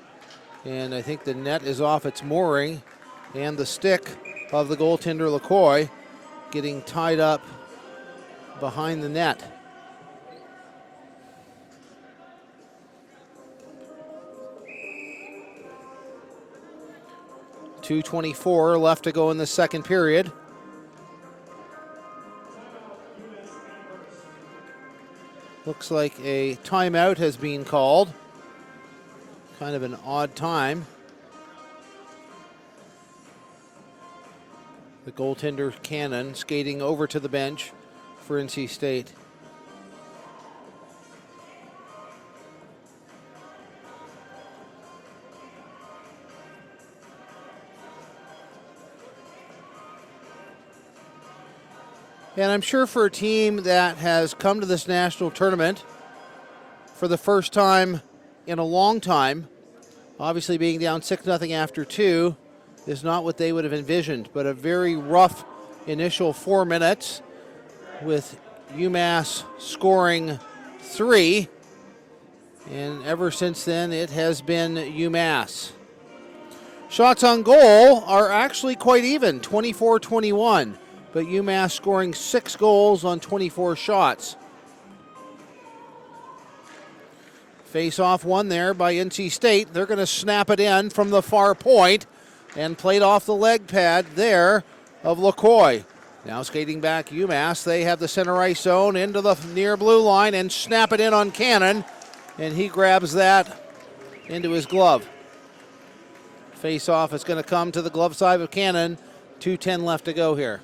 And I think the net is off its mooring. And the stick of the goaltender, LaCoy, getting tied up behind the net. .224 left to go in the second period. Looks like a timeout has been called. Kind of an odd time. The goaltender, Cannon, skating over to the bench for NC State. And I'm sure for a team that has come to this national tournament for the first time in a long time, obviously being down 6-0 after 2 is not what they would have envisioned, but a very rough initial 4 minutes with UMass scoring 3. And ever since then, it has been UMass. Shots on goal are actually quite even, 24-21. But UMass scoring 6 goals on 24 shots. Face-off won there by NC State. They're going to snap it in from the far point and played off the leg pad there of LaCoy. Now skating back UMass. They have the center ice zone into the near blue line and snap it in on Cannon. And he grabs that into his glove. Face-off is going to come to the glove side of Cannon. 2:10 left to go here.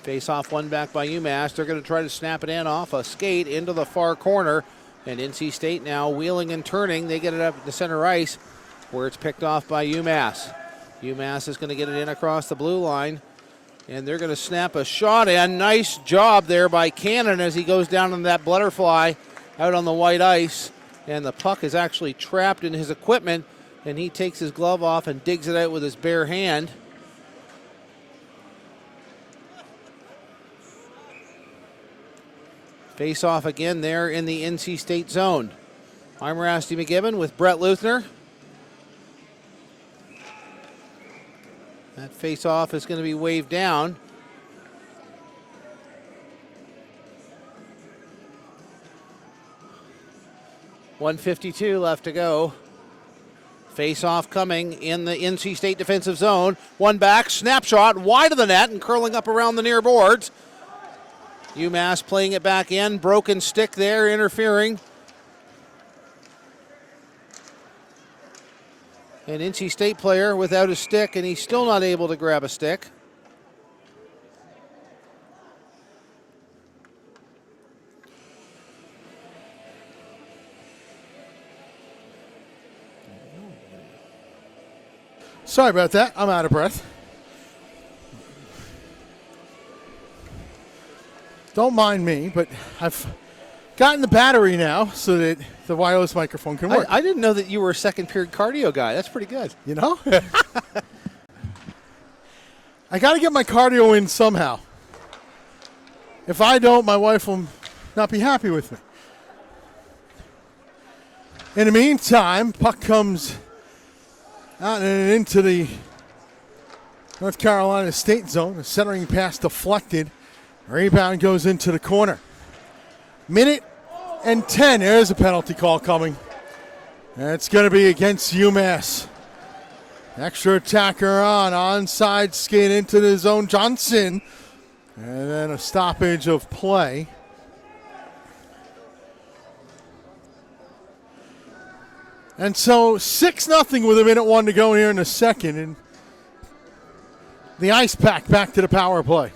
Face-off one back by UMass. They're going to try to snap it in off a skate into the far corner. And NC State now wheeling and turning. They get it up at the center ice where it's picked off by UMass. UMass is going to get it in across the blue line. And they're going to snap a shot in. Nice job there by Cannon as he goes down on that butterfly out on the white ice. And the puck is actually trapped in his equipment. And he takes his glove off and digs it out with his bare hand. Face off again there in the NC State zone. I'm Rasty McGibbon with Brett Luthner. That face off is going to be waved down. .152 left to go. Face off coming in the NC State defensive zone. One back, snapshot wide of the net and curling up around the near boards. UMass playing it back in. Broken stick there, interfering. An NC State player without a stick, and he's still not able to grab a stick. Sorry about that. I'm out of breath. Don't mind me, but I've gotten the battery now so that the wireless microphone can work. I didn't know that you were a second period cardio guy. That's pretty good. You know? I got to get my cardio in somehow. If I don't, my wife will not be happy with me. In the meantime, puck comes out and into the North Carolina State zone. A centering pass deflected. Rebound goes into the corner. Minute and 10. There's a penalty call coming. And it's going to be against UMass. Extra attacker on. Onside skate into the zone. Johnson. And then a stoppage of play. And so 6-0 with a minute 1 to go here in the second. And the Ice Pack back to the power play.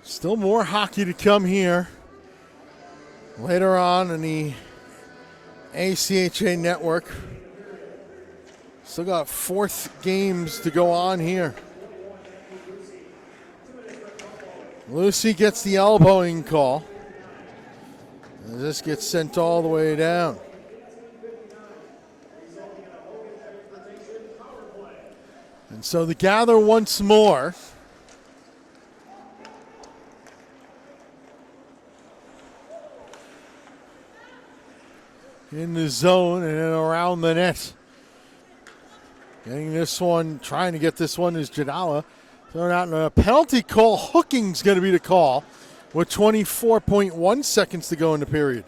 Still more hockey to come here later on in the ACHA network. Still got 4th games to go on here. Lucy gets the elbowing call. And this gets sent all the way down. And so the gather once more. In the zone and then around the net. Getting this one, trying to get this one is Jadala. Thrown out in a penalty call. Hooking's going to be the call with 24.1 seconds to go in the period.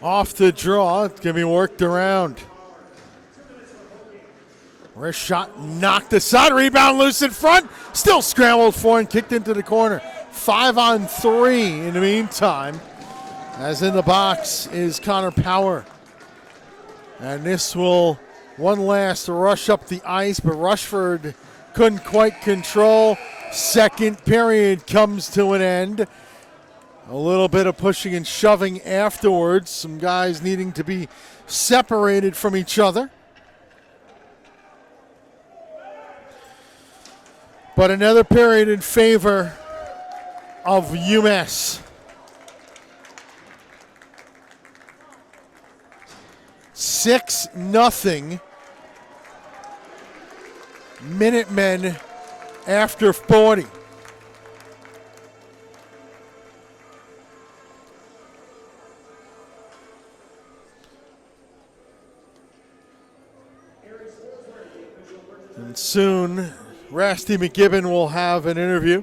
Off the draw, it's going to be worked around. Wrist shot knocked aside, rebound loose in front, still scrambled for and kicked into the corner. 5-on-3 in the meantime, as in the box is Connor Power. And this will, one last rush up the ice, but Rushford couldn't quite control. Second period comes to an end. A little bit of pushing and shoving afterwards. Some guys needing to be separated from each other. But another period in favor of UMass. 6-0. Minutemen after 40. And soon, Rasty McGibbon will have an interview.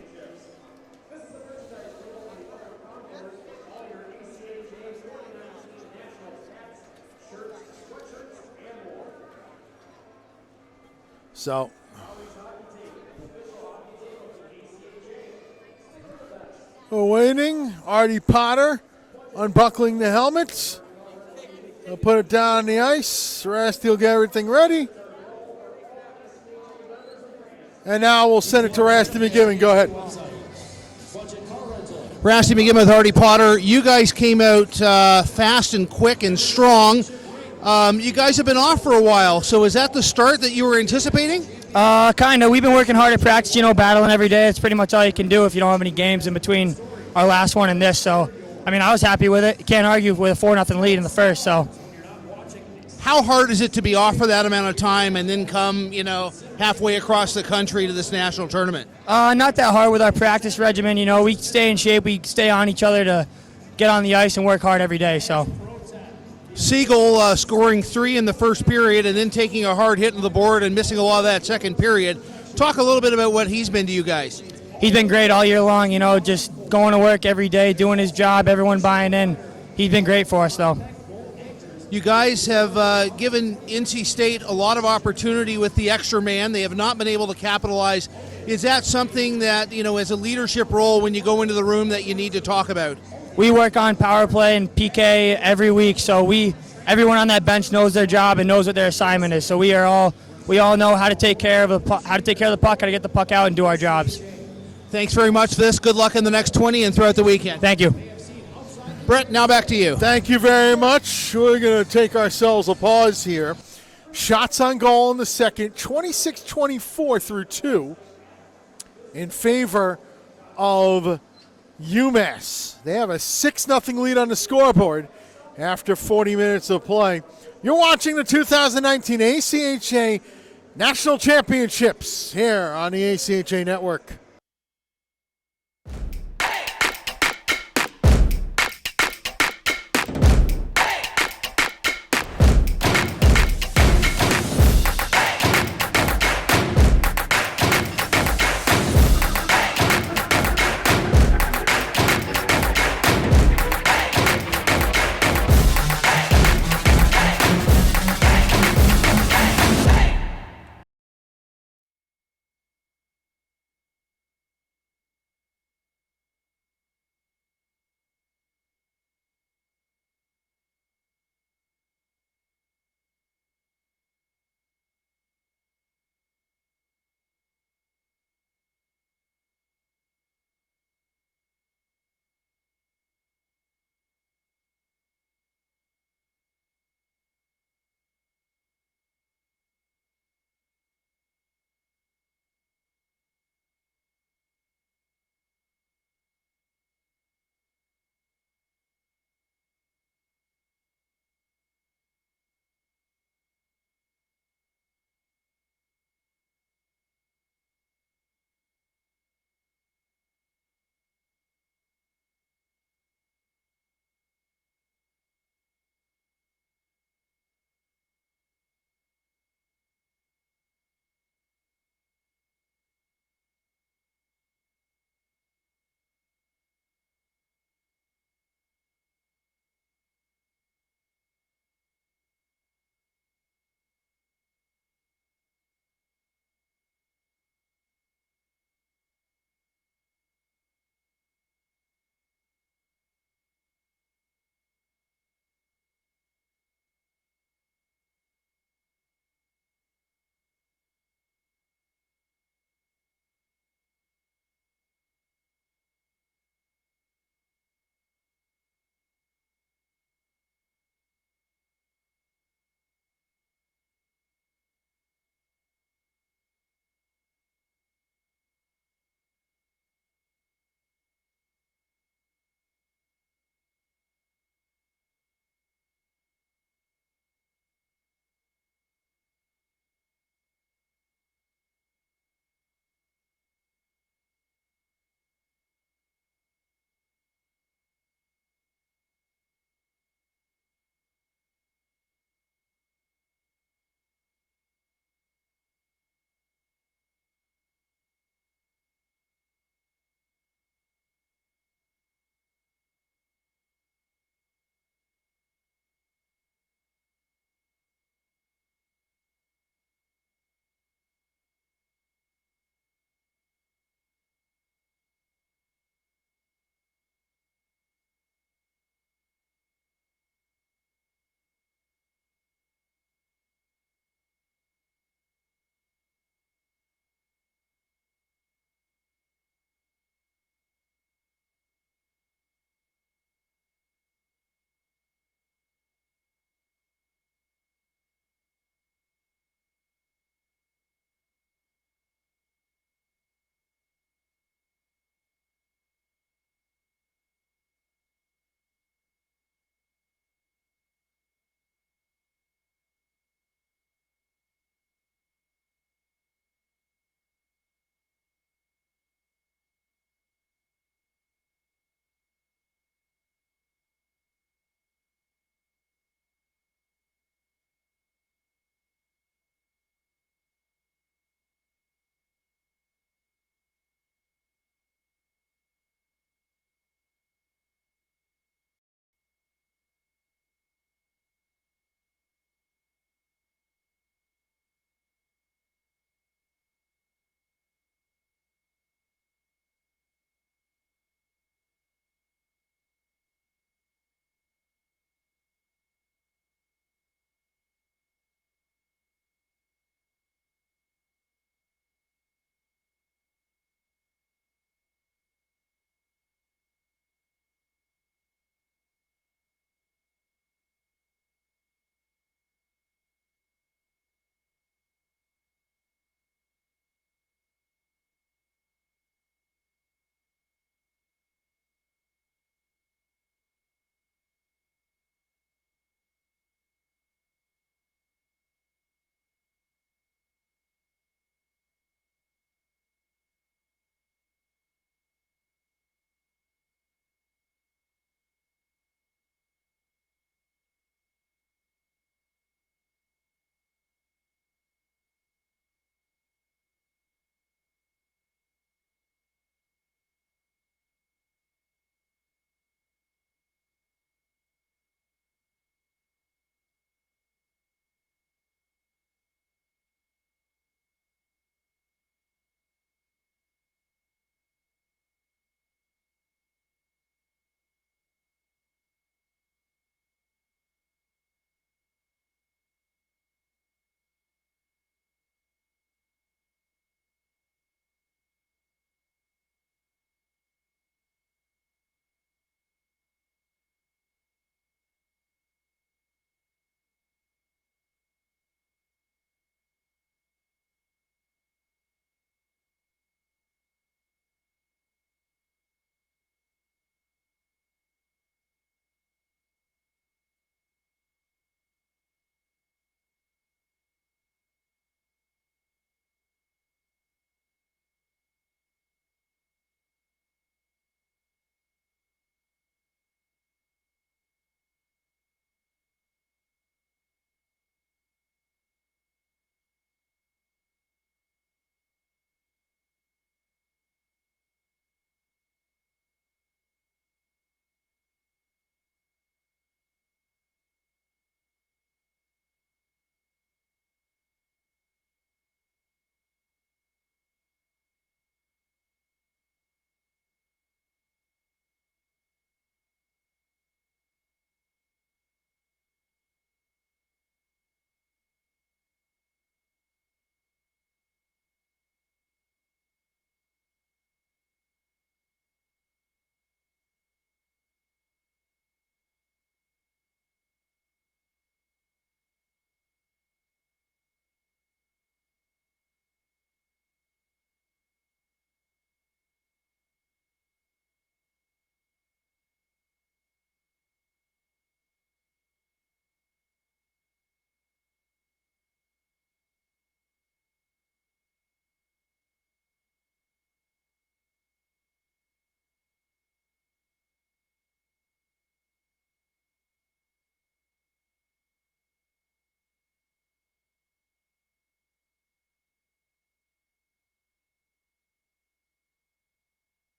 So, we're waiting. Artie Potter unbuckling the helmets. They'll put it down on the ice. Rasty will get everything ready. And now we'll send it to Rasty McGibbon. Go ahead. Rasty McGibbon with Artie Potter. You guys came out fast and quick and strong. You guys have been off for a while, so is that the start that you were anticipating? Kind of. We've been working hard at practice, battling every day. It's pretty much all you can do if you don't have any games in between our last one and this. So, I was happy with it. You can't argue with a 4-0 lead in the first, so. How hard is it to be off for that amount of time and then come, halfway across the country to this national tournament? Not that hard with our practice regimen. We stay in shape. We stay on each other to get on the ice and work hard every day. So, Siegel scoring 3 in the first period and then taking a hard hit on the board and missing a lot of that second period. Talk a little bit about what he's been to you guys. He's been great all year long, just going to work every day, doing his job, everyone buying in. He's been great for us, though. You guys have given NC State a lot of opportunity with the extra man. They have not been able to capitalize. Is that something that, as a leadership role when you go into the room that you need to talk about? We work on power play and PK every week, so everyone on that bench knows their job and knows what their assignment is. So we all know how to take care of the puck, how to get the puck out and do our jobs. Thanks very much for this. Good luck in the next 20 and throughout the weekend. Thank you. Brett, now back to you. Thank you very much. We're going to take ourselves a pause here. Shots on goal in the second, 26-24 through 2 in favor of UMass. They have a 6-0 lead on the scoreboard after 40 minutes of play. You're watching the 2019 ACHA National Championships here on the ACHA Network.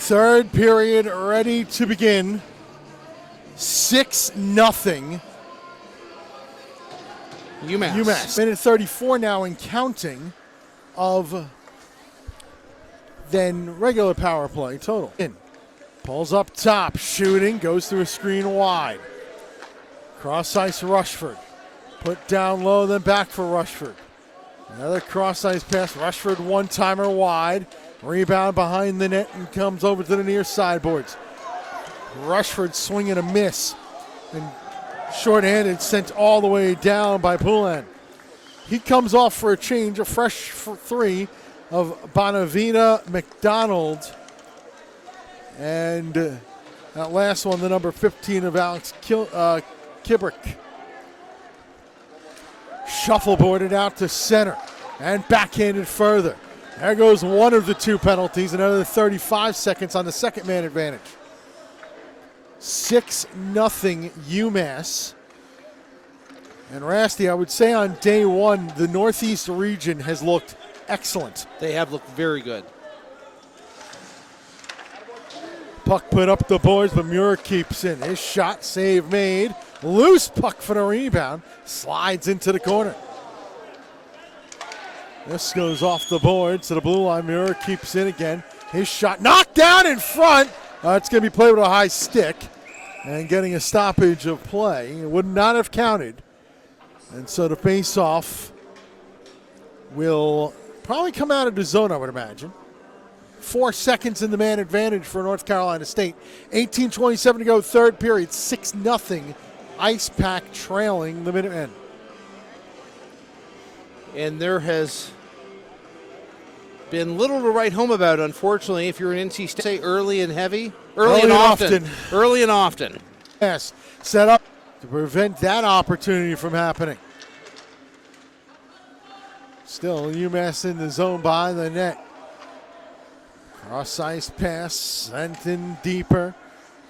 Third period ready to begin. 6-0. UMass. Minute 34 now and counting of then regular power play total. In. Pulls up top, shooting, goes through a screen wide. Cross ice Rushford. Put down low, then back for Rushford. Another cross ice pass. Rushford one-timer wide. Rebound behind the net and comes over to the near sideboards. Rushford swinging a miss. And short-handed, sent all the way down by Poulan. He comes off for a change, a fresh three of Bonavina McDonald. And that last one, the number 15 of Alex Kibrick. Shuffleboarded out to center and backhanded further. There goes one of the two penalties, another 35 seconds on the second man advantage. 6-0 UMass. And Rasty, I would say on day one, the Northeast region has looked excellent. They have looked very good. Puck put up the boards, but Muir keeps in. His shot, save made. Loose puck for the rebound. Slides into the corner. This goes off the board, so the blue line. Muir keeps in again. His shot knocked down in front. It's going to be played with a high stick and getting a stoppage of play. It would not have counted. And so the face-off will probably come out of the zone, I would imagine. 4 seconds in the man advantage for North Carolina State. 18:27 to go, third period. 6-0. Ice Pack trailing the Minutemen. And there has been little to write home about, unfortunately, if you're an NC State. Early and heavy. Early and often. Early and often. Yes, set up to prevent that opportunity from happening. Still, UMass in the zone behind the net. Cross ice pass sent in deeper.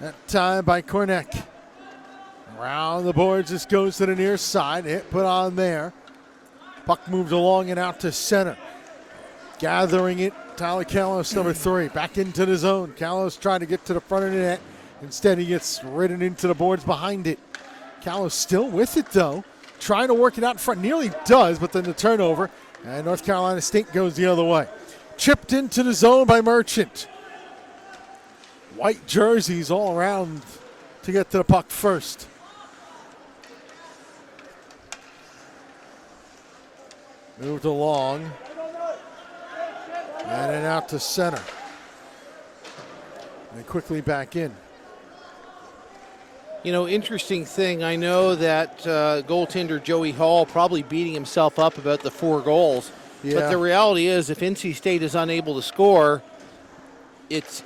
That time by Kornek. Around the boards, this goes to the near side. Hit put on there. Puck moved along and out to center. Gathering it, Tyler Kalos, number 3. Back into the zone. Kalos trying to get to the front of the net. Instead, he gets ridden into the boards behind it. Kalos still with it, though. Trying to work it out in front. Nearly does, but then the turnover. And North Carolina State goes the other way. Chipped into the zone by Merchant. White jerseys all around to get to the puck first. Moved along. And then out to center. And quickly back in. You know, interesting thing, I know that goaltender Joey Hall probably beating himself up about the 4 goals. Yeah. But the reality is, if NC State is unable to score, it's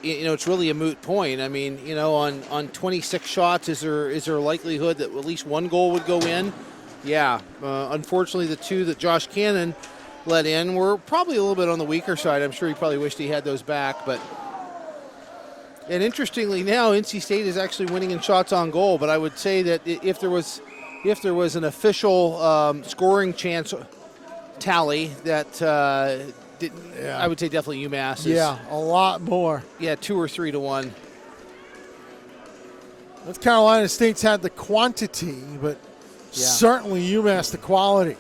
really a moot point. I mean, on 26 shots, is there a likelihood that at least one goal would go in? Yeah. Unfortunately, the 2 that Josh Cannon let in were probably a little bit on the weaker side. I'm sure he probably wished he had those back. And interestingly, now NC State is actually winning in shots on goal. But I would say that if there was an official scoring chance tally that I would say definitely UMass. Yeah, a lot more. Yeah, 2 or 3 to 1. North Carolina State's had the quantity, but certainly UMass the quality.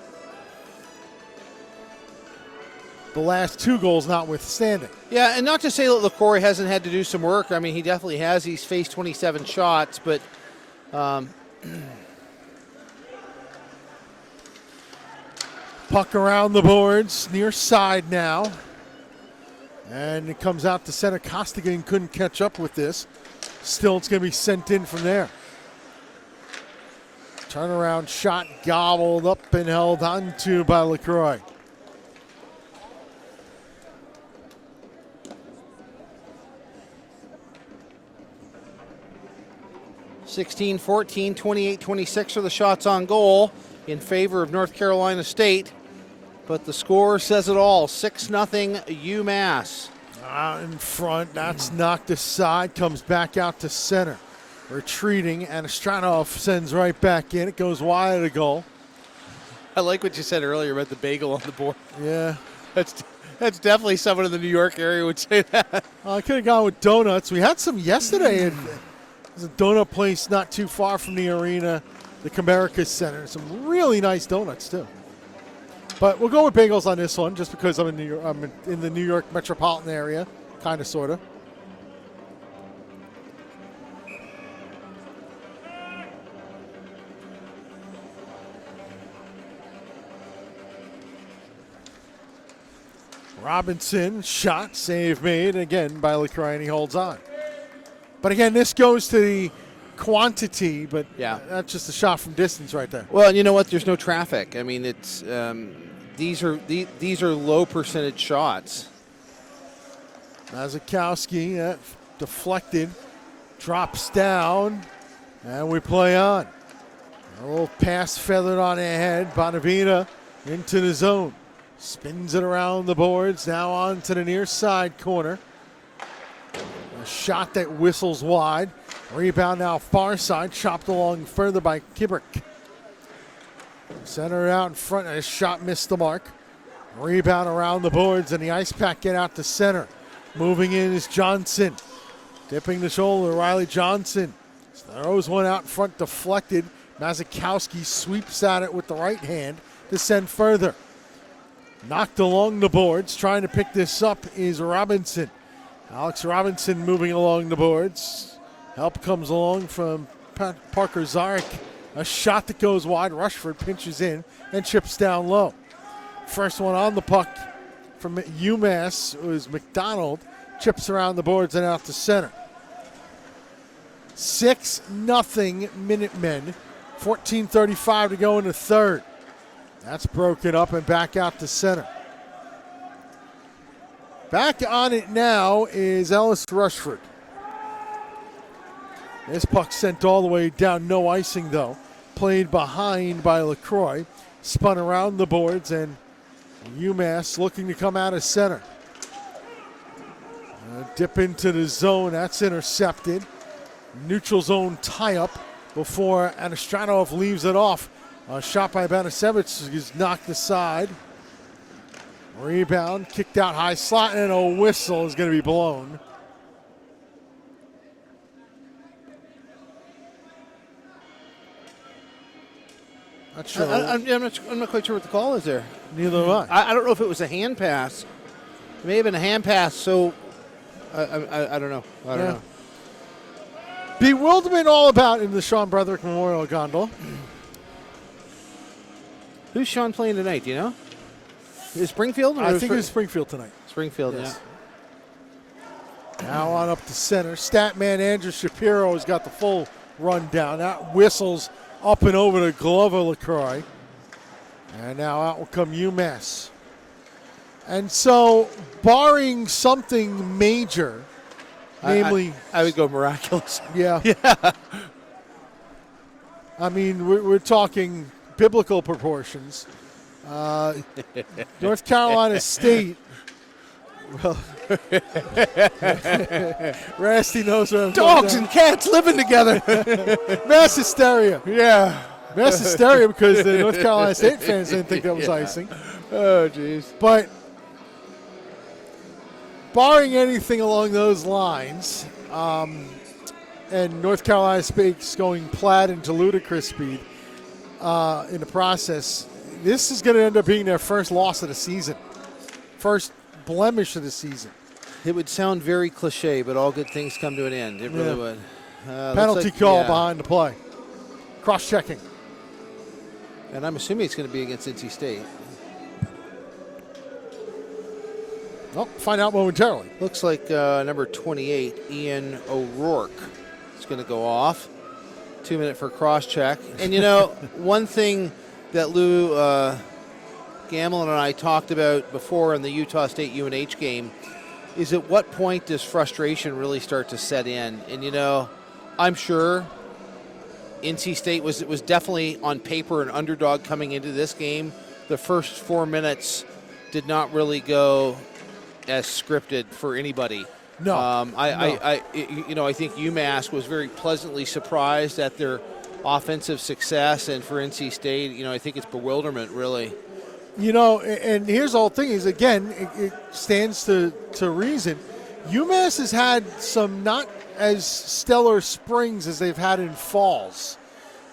The last 2 goals notwithstanding. Yeah, and not to say that LaCroix hasn't had to do some work. I mean, he definitely has. He's faced 27 shots, but puck around the boards, near side now. And it comes out to center. Costigan couldn't catch up with this. Still, it's going to be sent in from there. Turnaround shot gobbled up and held onto by LaCroix. $16, 14, 28, 26 are the shots on goal in favor of North Carolina State. But the score says it all, 6-0 UMass. Out in front, that's knocked aside, comes back out to center. Retreating, and Astranov sends right back in. It goes wide of the goal. I like what you said earlier about the bagel on the board. Yeah. That's definitely someone in the New York area would say that. I could have gone with donuts. We had some yesterday. There's a donut place not too far from the arena, the Comerica Center. Some really nice donuts, too. But we'll go with bagels on this one just because I'm in the New York metropolitan area, kind of, sort of. Robinson, shot, save made, again by LaCroix, and he holds on. But again, this goes to the quantity, but that's just a shot from distance right there. Well, and you know what? There's no traffic. I mean, it's these are low percentage shots. Mazikowski, deflected, drops down, and we play on. A little pass feathered on ahead. Bonavina into the zone. Spins it around the boards, now on to the near side corner. A shot that whistles wide. Rebound now far side, chopped along further by Kibrick. Center out in front, and a shot missed the mark. Rebound around the boards, and the ice pack get out to center. Moving in is Johnson. Dipping the shoulder, Riley Johnson. Throws one out in front, deflected. Mazikowski sweeps at it with the right hand to send further. Knocked along the boards. Trying to pick this up is Robinson. Alex Robinson moving along the boards. Help comes along from Parker Zarek. A shot that goes wide. Rushford pinches in and chips down low. First one on the puck from UMass was McDonald. Chips around the boards and out to center. 6-0 Minutemen. 14:35 to go in the third. That's broken up and back out to center. Back on it now is Ellis Rushford. This puck sent all the way down, no icing though. Played behind by LaCroix. Spun around the boards, and UMass looking to come out of center. Dip into the zone, that's intercepted. Neutral zone tie-up before Anastranov leaves it off. A shot by Banasevich is knocked aside. Rebound, kicked out high slot, and a whistle is going to be blown. Not sure. I'm not quite sure what the call is there. Neither am I. I don't know if it was a hand pass. It may have been a hand pass, so I don't know. I don't know. Bewilderment all about in the Sean Broderick Memorial Gondola. Who's Sean playing tonight? Do you know? Is Springfield? I think it's Springfield tonight. Springfield, yes. Yeah. Now on up to center. Statman Andrew Shapiro has got the full rundown. That whistles up and over the glove of LaCroix. And now out will come UMass. And so, barring something major, namely... I would go miraculous. Yeah. I mean, we're talking biblical proportions. North Carolina State. Well, Rasty knows what I'm Dogs and cats living together. Mass hysteria. Yeah. Mass hysteria because the North Carolina State fans didn't think that was icing. Oh, jeez. But barring anything along those lines, and North Carolina State's going plaid into ludicrous speed in the process, this is going to end up being their first loss of the season. First blemish of the season. It would sound very cliche, but all good things come to an end. It really would. Penalty call behind the play. Cross-checking. And I'm assuming it's going to be against NC State. Well, find out momentarily. Looks like number 28, Ian O'Rourke, is going to go off. 2 minute for cross-check. And, you know, one thing that Lou Gamlin and I talked about before in the Utah State UNH game is at what point does frustration really start to set in? And, you know, I'm sure NC State was definitely on paper an underdog coming into this game. The first 4 minutes did not really go as scripted for anybody. No. I think UMass was very pleasantly surprised at their offensive success, and for NC State, you know, I think it's bewilderment really. You know, and here's the whole thing is, again, it stands to reason. UMass has had some not as stellar springs as they've had in falls.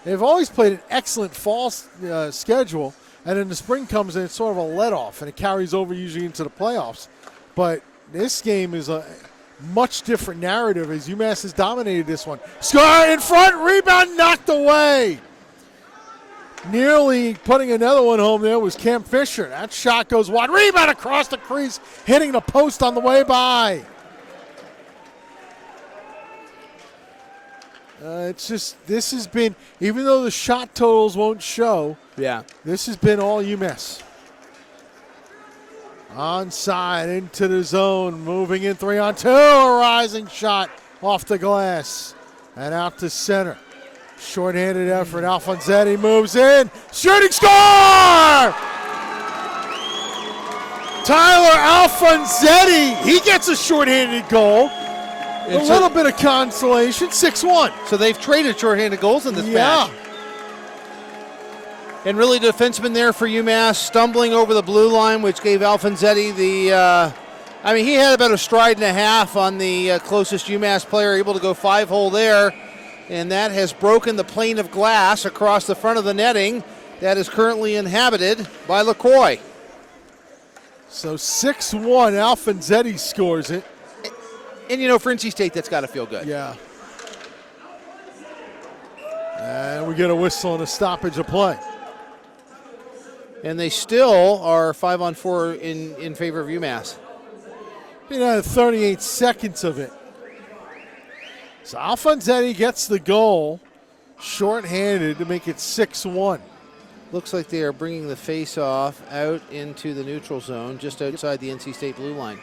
They've always played an excellent fall schedule, and then the spring comes and it's sort of a let-off, and it carries over usually into the playoffs. But this game is a much different narrative as UMass has dominated this one. Score in front, rebound knocked away. Nearly putting another one home there was Cam Fisher. That shot goes wide. Rebound across the crease, hitting the post on the way by. It's just, this has been, even though the shot totals won't show, this has been all UMass. Onside into the zone, moving in 3-on-2, a rising shot off the glass and out to center. Short-handed effort, Alfonsetti moves in, shooting score! Tyler Alfonsetti, he gets a short-handed goal. A little bit of consolation, 6-1. So they've traded shorthanded goals in this match. And really, the defenseman there for UMass stumbling over the blue line, which gave Alfonsetti the, he had about a stride and a half on the closest UMass player, able to go 5-hole there. And that has broken the plane of glass across the front of the netting that is currently inhabited by LaCroix. So 6-1, Alfonsetti scores it. And, you know, for NC State, that's got to feel good. Yeah. And we get a whistle and a stoppage of play. And they still are 5-on-4 in favor of UMass. 38 seconds of it. So Alfonsetti gets the goal, short-handed, to make it 6-1. Looks like they are bringing the face-off out into the neutral zone, just outside the NC State blue line.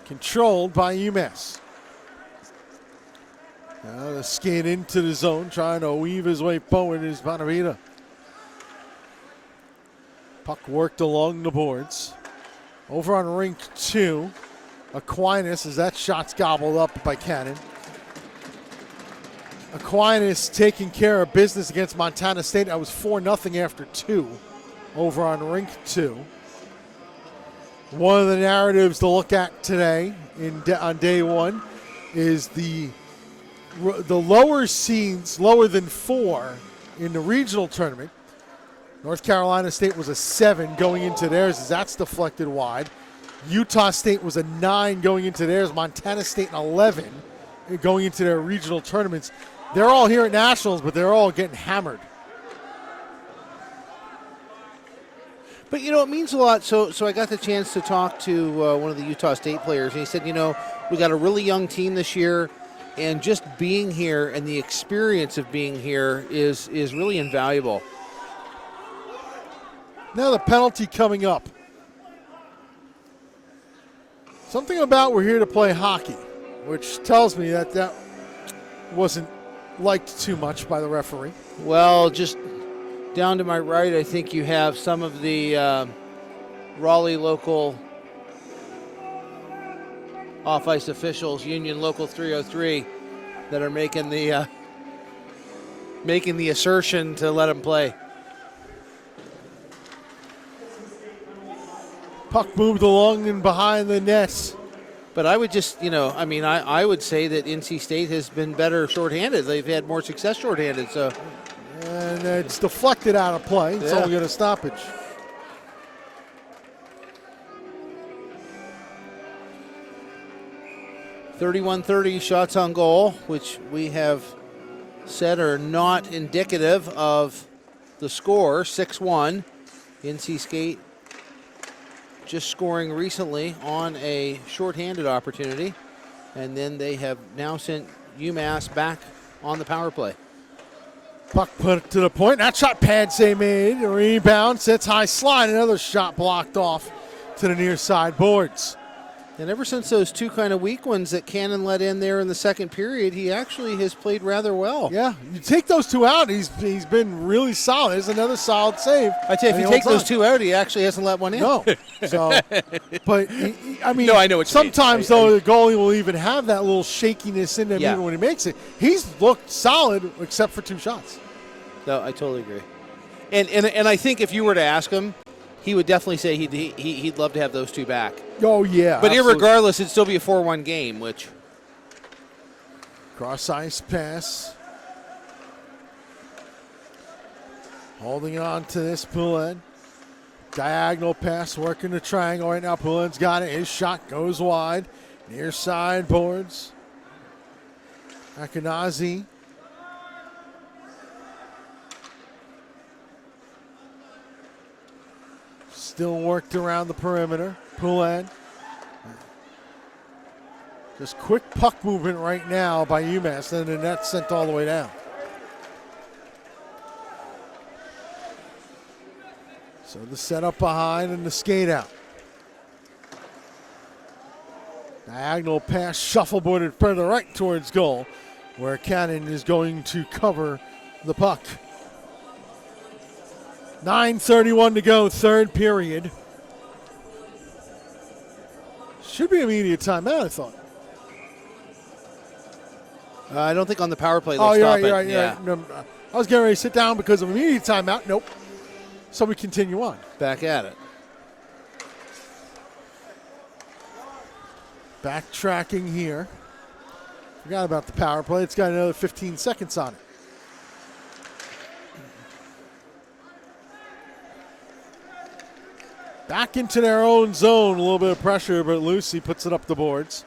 Controlled by UMass. Now the skate into the zone, trying to weave his way forward is Bonavita. Puck worked along the boards. Over on rink 2, Aquinas, as that shot's gobbled up by Cannon. Aquinas taking care of business against Montana State. That was 4-0 after 2 over on rink 2. One of the narratives to look at today on day 1 is the lower seeds, lower than 4 in the regional tournament. North Carolina State was a 7 going into theirs as that's deflected wide. Utah State was a 9 going into theirs. Montana State an 11 going into their regional tournaments. They're all here at Nationals, but they're all getting hammered. But, you know, it means a lot. So I got the chance to talk to one of the Utah State players, and he said, you know, we got a really young team this year, and just being here and the experience of being here is really invaluable. Now the penalty coming up. Something about we're here to play hockey, which tells me that wasn't liked too much by the referee. Well, just down to my right, I think you have some of the Raleigh local off-ice officials, Union Local 303, that are making the assertion to let them play. Puck moved along and behind the nets. But I would just, I would say that NC State has been better shorthanded. They've had more success shorthanded. So, and it's deflected out of play. So we get a stoppage. .30 shots on goal, which we have said are not indicative of the score. 6-1. NC State just scoring recently on a shorthanded opportunity, and then they have now sent UMass back on the power play. Puck put to the point. That shot Padsay made. Rebound, sits high slide. Another shot blocked off to the near side boards. And ever since those two kind of weak ones that Cannon let in there in the second period, he actually has played rather well. Yeah, you take those two out, he's been really solid. There's another solid save. I tell you, if you take those two out, he actually hasn't let one in. No. So, but no, I know what sometimes the goalie will even have that little shakiness in him even when he makes it. He's looked solid except for 2 shots. No, I totally agree. And I think if you were to ask him, he would definitely say he'd love to have those two back. Oh, yeah. But absolutely. irregardless, it'd still be a 4-1 game, which... Cross ice pass. Holding on to this, Poulin. Diagonal pass, working the triangle right now. Poulin's got it. His shot goes wide. Near side boards. Akinazi. Still worked around the perimeter. Poulin. Just quick puck movement right now by UMass, and the net sent all the way down. So the setup behind and the skate out. Diagonal pass, shuffleboarded further right towards goal, where Cannon is going to cover the puck. 9:31 to go, third period. Should be immediate timeout, I thought. I don't think on the power play they'll Oh, stop you're it. right. Yeah. No, I was getting ready to sit down because of immediate timeout. Nope. So we continue on. Back at it. Backtracking here. Forgot about the power play. It's got another 15 seconds on it. Back into their own zone. A little bit of pressure, but Lucy puts it up the boards.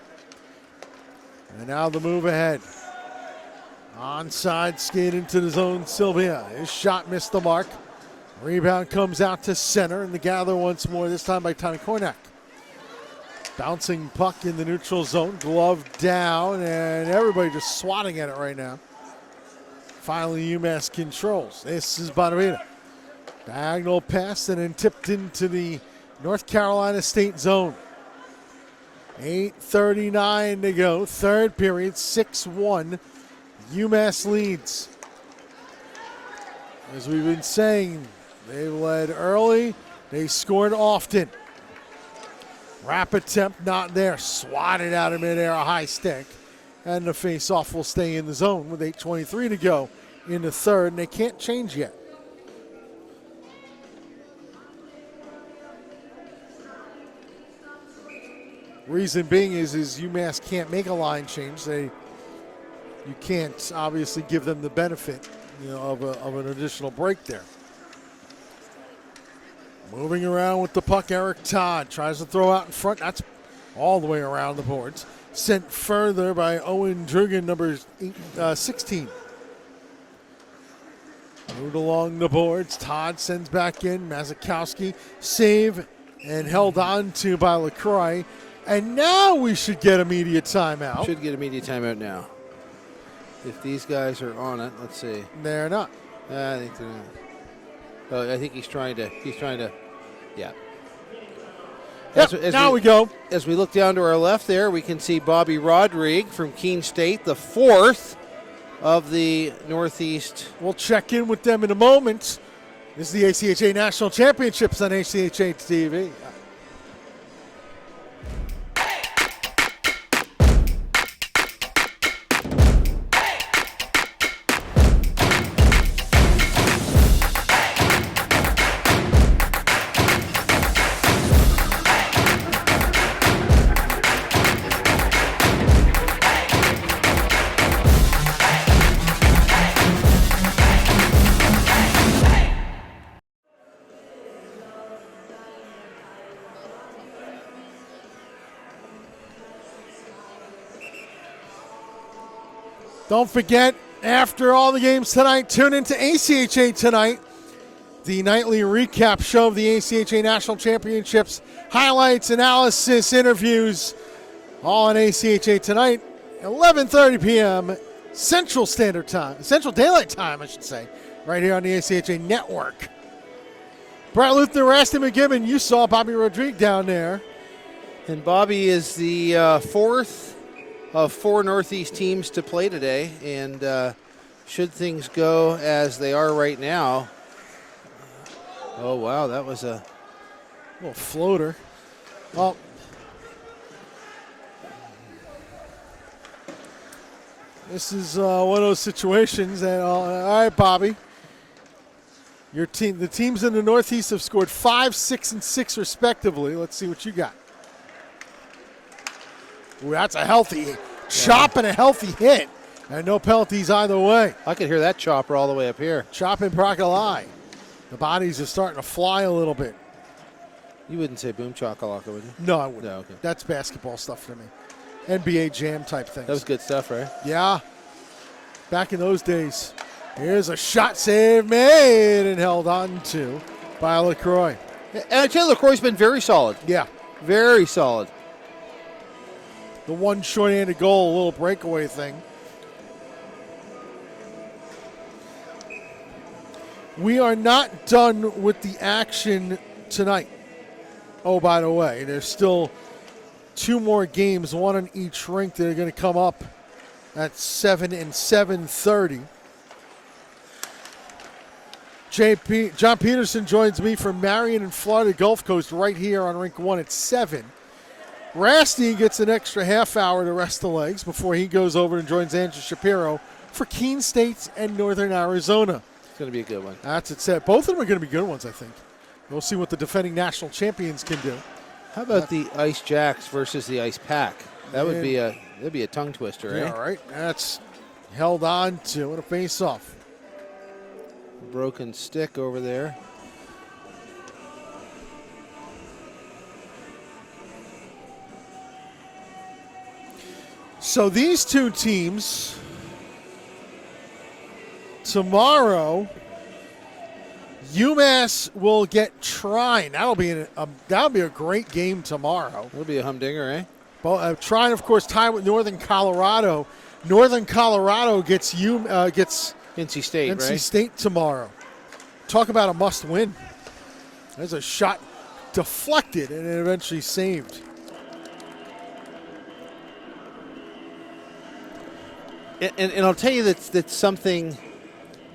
And now the move ahead. Onside skate into the zone, Sylvia. His shot missed the mark. Rebound comes out to center, and the gather once more, this time by Tommy Kornak. Bouncing puck in the neutral zone, glove down, and everybody just swatting at it right now. Finally, UMass controls. This is Bonavita. Diagonal pass and then tipped into the North Carolina State zone. 8:39 to go, third period, 6-1. UMass leads. As we've been saying, they led early, they scored often. Wrap attempt not there, swatted out of midair, a high stick. And the face-off will stay in the zone with 8:23 to go in the third, and they can't change yet. Reason being is UMass can't make a line change. You can't obviously give them the benefit, of an additional break there. Moving around with the puck, Eric Todd tries to throw out in front. That's all the way around the boards. Sent further by Owen Drugan, number 16. Moved along the boards. Todd sends back in. Mazakowski save and held on to by LaCroix. And now we should get immediate timeout. Should get immediate timeout now. If these guys are on it, let's see. They're not. I think they're not. Oh, I think he's trying to, yeah. Yep, now we go. As we look down to our left there, we can see Bobby Rodrigue from Keene State, the fourth of the Northeast. We'll check in with them in a moment. This is the ACHA National Championships on ACHA TV. Don't forget, after all the games tonight, tune into ACHA Tonight, the nightly recap show of the ACHA National Championships. Highlights, analysis, interviews, all on ACHA Tonight, 11:30 p.m. Central Standard Time, Central Daylight Time, I should say, right here on the ACHA Network. Brett Luther, Rasty McGibbon, you saw Bobby Rodrigue down there. And Bobby is the fourth of four Northeast teams to play today, and should things go as they are right now, oh wow, that was a little floater. Well, this is one of those situations that, all right, Bobby, Your team, the teams in the Northeast have scored 5, 6, and 6 respectively. Let's see what you got. Ooh, that's a healthy chop and a healthy hit. And no penalties either way. I could hear that chopper all the way up here. Chop and Procoli. The bodies are starting to fly a little bit. You wouldn't say boom chakalaka, would you? No, I wouldn't. No, okay. That's basketball stuff to me. NBA Jam type things. That was good stuff, right? Yeah. Back in those days. Here's a shot save made and held on to by LaCroix. And I tell you, LaCroix's been very solid. Yeah. Very solid. The one short-handed goal, a little breakaway thing. We are not done with the action tonight. Oh, by the way, there's still 2 more games, one on each rink that are going to come up at 7 and 7:30. John Peterson joins me from Marion and Florida Gulf Coast right here on Rink 1 at 7. Rasty gets an extra half hour to rest the legs before he goes over and joins Andrew Shapiro for Keene State and Northern Arizona. It's going to be a good one. That's it set. Both of them are going to be good ones, I think. We'll see what the defending national champions can do. How about the Ice Jacks versus the Ice Pack? That'd be a tongue twister, eh? Yeah, right. That's held on to and a face-off. Broken stick over there. So these two teams tomorrow, UMass will get Trine. That'll be a great game tomorrow. That'll be a humdinger, eh? Well, Trine, of course, tied with Northern Colorado. Northern Colorado gets NC State, NC right? State tomorrow. Talk about a must-win. There's a shot deflected and it eventually saved. And I'll tell you that's something,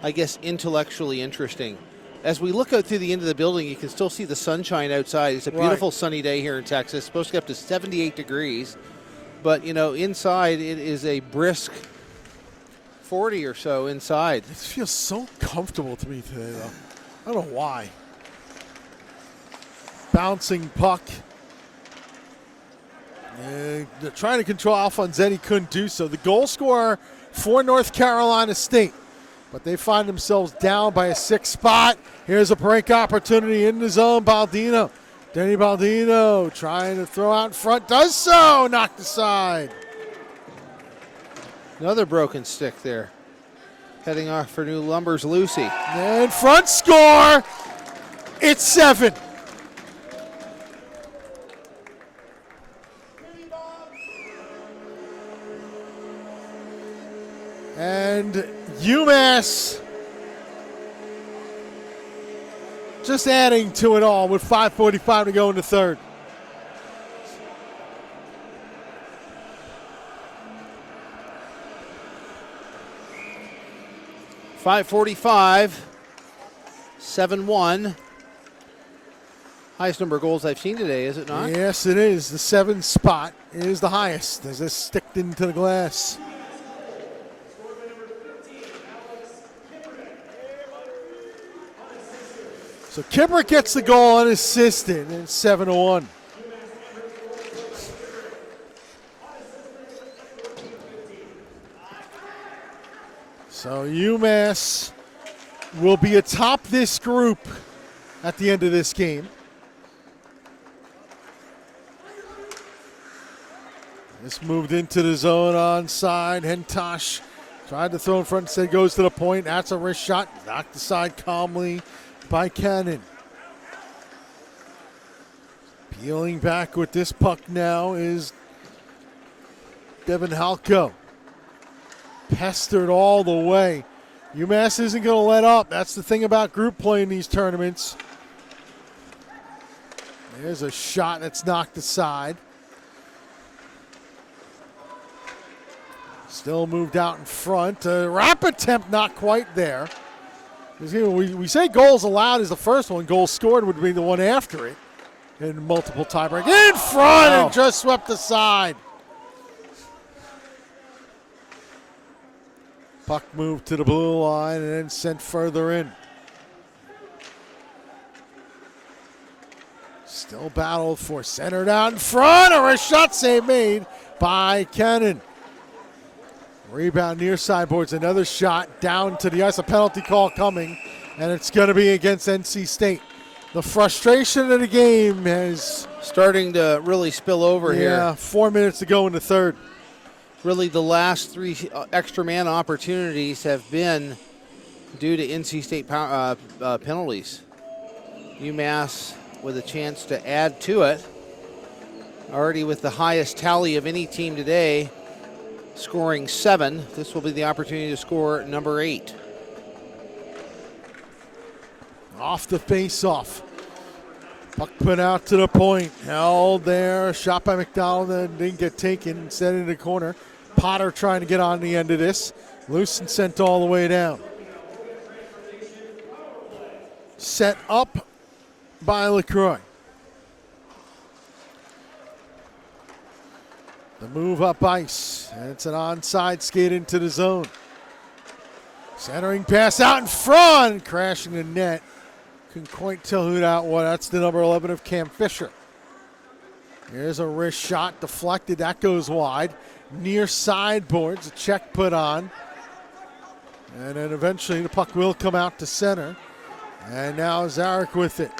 I guess, intellectually interesting. As we look out through the end of the building, you can still see the sunshine outside. It's a beautiful sunny day here in Texas. It's supposed to get up to 78 degrees. But, inside it is a brisk 40 or so inside. It feels so comfortable to me today, though. I don't know why. Bouncing puck. They're trying to control Alfonsetti, couldn't do so. The goal scorer for North Carolina State. But they find themselves down by a 6 spot. Here's a break opportunity in the zone. Baldino. Denny Baldino trying to throw out in front. Does so. Knocked aside. Another broken stick there. Heading off for New Lumber's Lucy. And front score. It's 7. And UMass just adding to it all with 5:45 to go in the third. .545, 7-1. Highest number of goals I've seen today, is it not? Yes, it is. The 7 spot is the highest as this sticked into the glass. So Kipper gets the goal unassisted, and it's 7-1. So UMass will be atop this group at the end of this game. This moved into the zone onside. Hentosh tried to throw in front, instead goes to the point. That's a wrist shot, knocked aside calmly by Cannon. Peeling back with this puck now is Devin Halko. Pestered all the way. UMass isn't going to let up. That's the thing about group play in these tournaments. There's a shot that's knocked aside. Still moved out in front. Wrap attempt not quite there. We say goals allowed is the first one. Goals scored would be the one after it. And multiple tiebreak. In front and just swept aside. Puck moved to the blue line and then sent further in. Still battled for center down in front. A wrist shot save made by Cannon. Rebound near sideboards. Another shot down to the ice. A penalty call coming, and it's going to be against NC State. The frustration of the game is starting to really spill over here. Yeah, 4 minutes to go in the third. Really, the last three extra man opportunities have been due to NC State penalties. UMass with a chance to add to it. Already with the highest tally of any team today, scoring 7. This will be the opportunity to score number 8. Off the face-off. Puck put out to the point. Held there. Shot by McDonald and didn't get taken. Instead in the corner. Potter trying to get on the end of this. Loose and sent all the way down. Set up by LaCroix. The move up ice. And it's an onside skate into the zone. Centering pass out in front. Crashing the net. Couldn't quite tell who that was. That's the number 11 of Cam Fisher. Here's a wrist shot deflected. That goes wide. Near sideboards. A check put on. And then eventually the puck will come out to center. And now Zarek with it.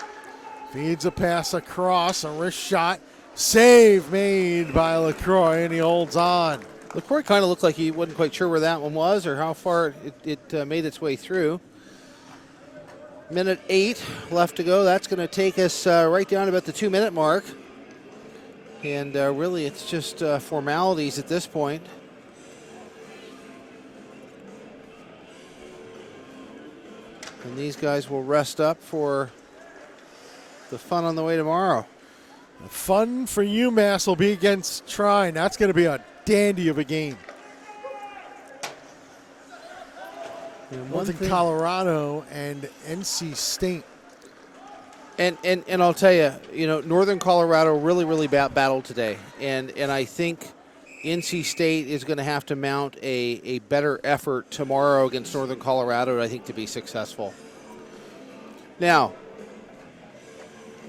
Feeds a pass across. A wrist shot. Save made by LaCroix, and he holds on. LaCroix kind of looked like he wasn't quite sure where that one was or how far it made its way through. Minute 8 left to go. That's going to take us right down about the 2-minute mark. And really, it's just formalities at this point. And these guys will rest up for the fun on the way tomorrow. The fun for UMass will be against Trine. That's going to be a dandy of a game. Northern Colorado and NC State. And I'll tell you, Northern Colorado really battled today. And I think NC State is going to have to mount a better effort tomorrow against Northern Colorado, I think, to be successful. Now,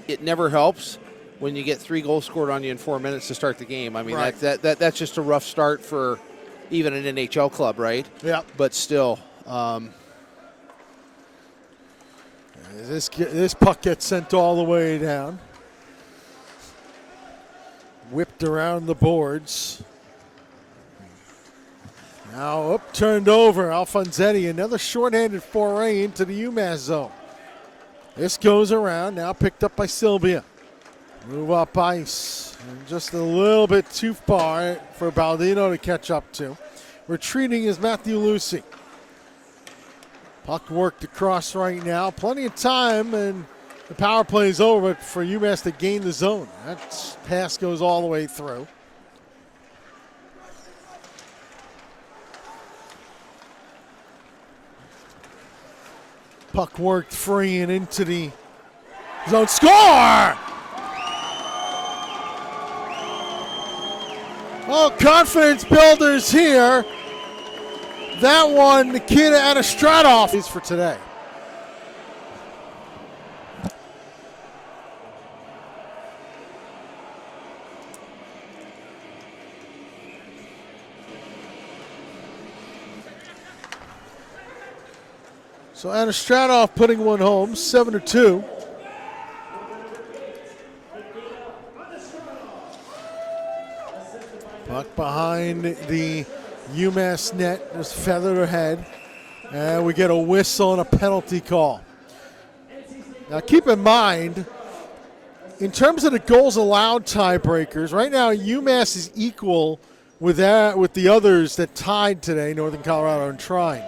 it never helps when you get 3 goals scored on you in 4 minutes to start the game. I mean, right. that's just a rough start for even an NHL club, right? Yeah. But still. This puck gets sent all the way down. Whipped around the boards. Now up, turned over. Alfonsetti, another shorthanded foray into the UMass zone. This goes around, now picked up by Sylvia. Move up ice. And just a little bit too far for Baldino to catch up to. Retreating is Matthew Lucy. Puck worked across right now. Plenty of time, and the power play is over, but for UMass to gain the zone. That pass goes all the way through. Puck worked free and into the zone. Score! Oh, confidence builders here. That one, Nikita Anastratov, is for today. So Anastratov putting one home, 7-2. Puck behind the UMass net, just feathered ahead. And we get a whistle and a penalty call. Now keep in mind, in terms of the goals allowed tiebreakers, right now UMass is equal with the others that tied today, Northern Colorado and Trine.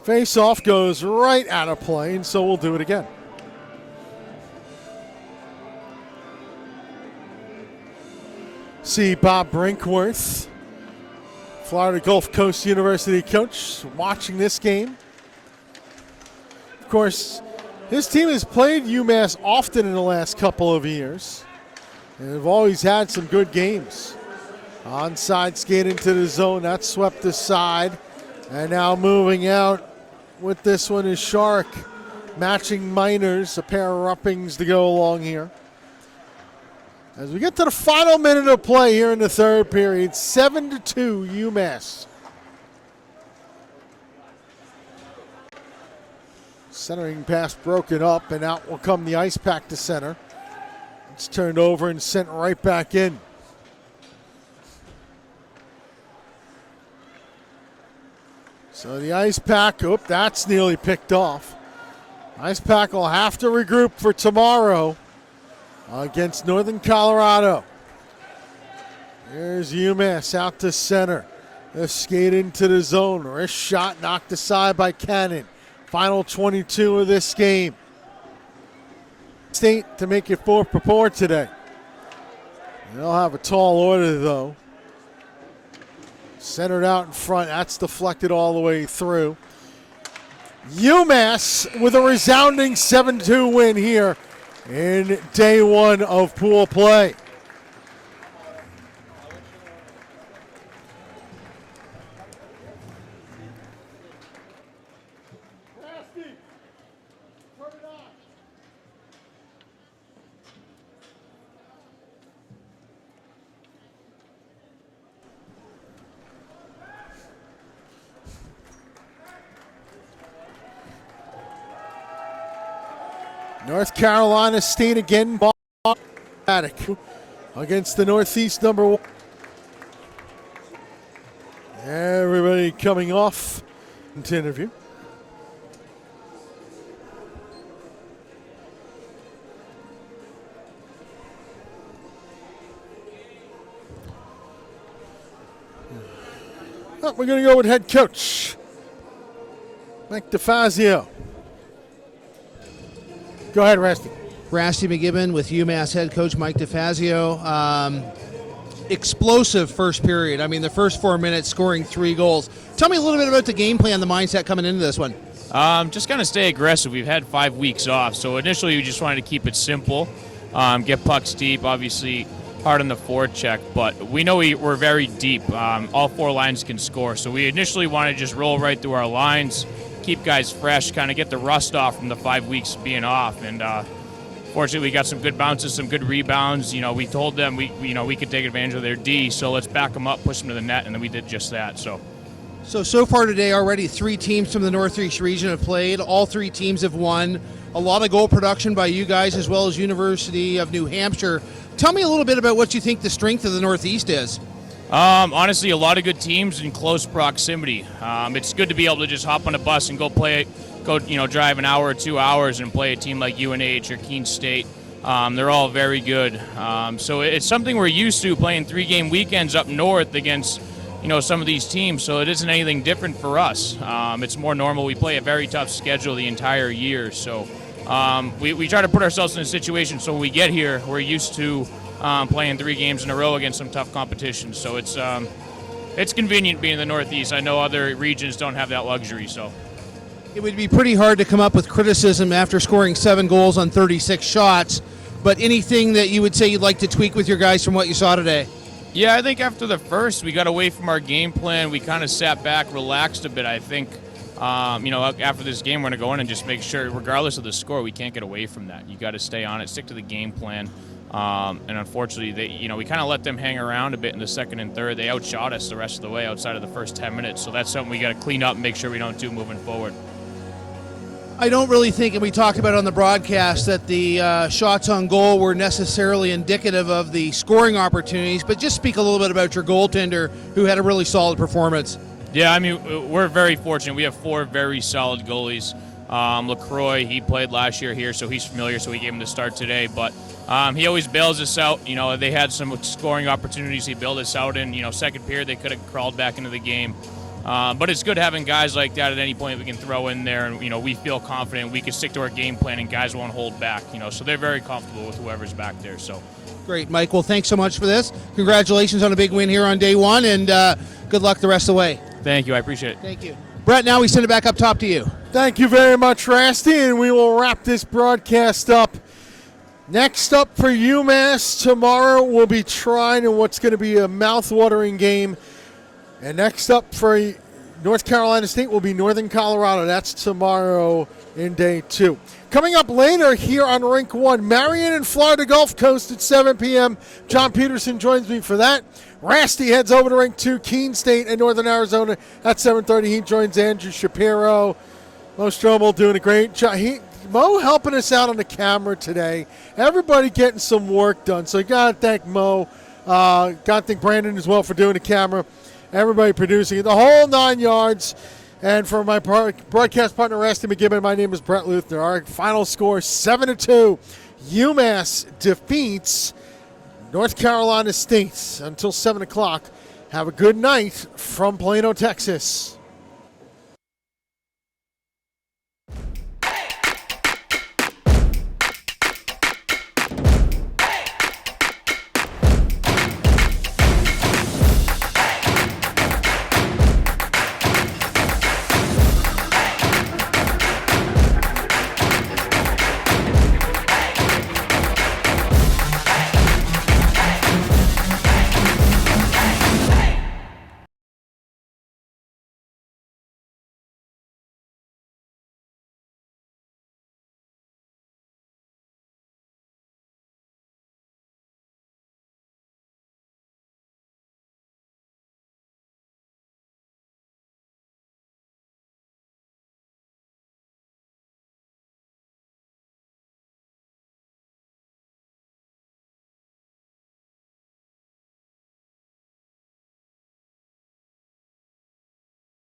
Face-off goes right out of play, and so we'll do it again. See Bob Brinkworth Florida Gulf Coast University coach, watching this game. Of course, his team has played UMass often in the last couple of years, and they've always had some good games. Onside skate into the zone, that's swept aside, and now moving out with this one is Shark, matching Miners, a pair of uppings to go along here. As we get to the final minute of play here in the third period, 7-2 UMass. Centering pass broken up, and out will come the ice pack to center. It's turned over and sent right back in. So the ice pack, that's nearly picked off. Ice pack will have to regroup for tomorrow against Northern Colorado. Here's UMass out to center. They skate into the zone. Wrist shot knocked aside by Cannon. Final 22 of this game. State to make it 4 for 4 today. They'll have a tall order though. Centered out in front. That's deflected all the way through. UMass with a resounding 7-2 win here in day one of pool play. North Carolina State again, against the Northeast number 1. Everybody coming off to interview. Well, we're going to go with head coach Mike DeFazio. Go ahead, Rusty. Rusty McGibbon with UMass head coach Mike DeFazio. Explosive first period. I mean, the first 4 minutes scoring 3 goals. Tell me a little bit about the game plan, the mindset coming into this one. Just kind of stay aggressive. We've had 5 weeks off, so initially we just wanted to keep it simple, get pucks deep, obviously hard on the forecheck, but we know we're very deep. All 4 lines can score, so we initially wanted to just roll right through our lines, keep guys fresh, kind of get the rust off from the 5 weeks being off. And fortunately, we got some good bounces, some good rebounds. You know, we told them we could take advantage of their D, so let's back them up, push them to the net, and then we did just that. So far today, already 3 teams from the Northeast region have played. All 3 teams have won. A lot of goal production by you guys, as well as University of New Hampshire. Tell me a little bit about what you think the strength of the Northeast is. Honestly, a lot of good teams in close proximity. It's good to be able to just hop on a bus and go drive an hour or 2 hours and play a team like UNH or Keene State. They're all very good. So it's something we're used to, playing 3-game weekends up north against, some of these teams. So it isn't anything different for us. It's more normal. We play a very tough schedule the entire year. So we try to put ourselves in a situation so when we get here, we're used to playing 3 games in a row against some tough competition. So it's convenient being in the Northeast. I know other regions don't have that luxury. So it would be pretty hard to come up with criticism after scoring 7 goals on 36 shots, but anything that you would say you'd like to tweak with your guys from what you saw today? Yeah, I think after the first, we got away from our game plan. We kind of sat back, relaxed a bit. I think, after this game, we're going to go in and just make sure, regardless of the score, we can't get away from that. You got to stay on it, stick to the game plan. And unfortunately, we kind of let them hang around a bit in the second and third. They outshot us the rest of the way outside of the first 10 minutes. So that's something we got to clean up and make sure we don't do moving forward. I don't really think, and we talked about it on the broadcast, that the shots on goal were necessarily indicative of the scoring opportunities, but just speak a little bit about your goaltender, who had a really solid performance. Yeah, I mean, we're very fortunate. We have 4 very solid goalies. LaCroix, he played last year here, so he's familiar, so we gave him the start today. But he always bails us out. They had some scoring opportunities he bailed us out in. Second period, they could have crawled back into the game. But it's good having guys like that at any point we can throw in there, and we feel confident we can stick to our game plan and guys won't hold back. So they're very comfortable with whoever's back there. So Great, Mike. Well, thanks so much for this. Congratulations on a big win here on day one, and good luck the rest of the way. Thank you. I appreciate it. Thank you. Brett, now we send it back up top to you. Thank you very much, Rasty, and we will wrap this broadcast up. Next up for UMass tomorrow, we'll be trying in what's going to be a mouth-watering game. And next up for North Carolina State will be Northern Colorado. That's tomorrow in day 2. Coming up later here on Rink 1, Marion and Florida Gulf Coast at 7 p.m. John Peterson joins me for that. Rasty heads over to Rink 2, Keene State and Northern Arizona at 7:30. He joins Andrew Shapiro. Mo Strobel doing a great job. Mo helping us out on the camera today. Everybody getting some work done. So you got to thank Mo. Got to thank Brandon as well for doing the camera. Everybody producing it, the whole 9 yards. And for my broadcast partner, Rasty McGibbon, my name is Brett Luther. Our final score, 7-2. UMass defeats North Carolina State. Until 7 o'clock, have a good night from Plano, Texas.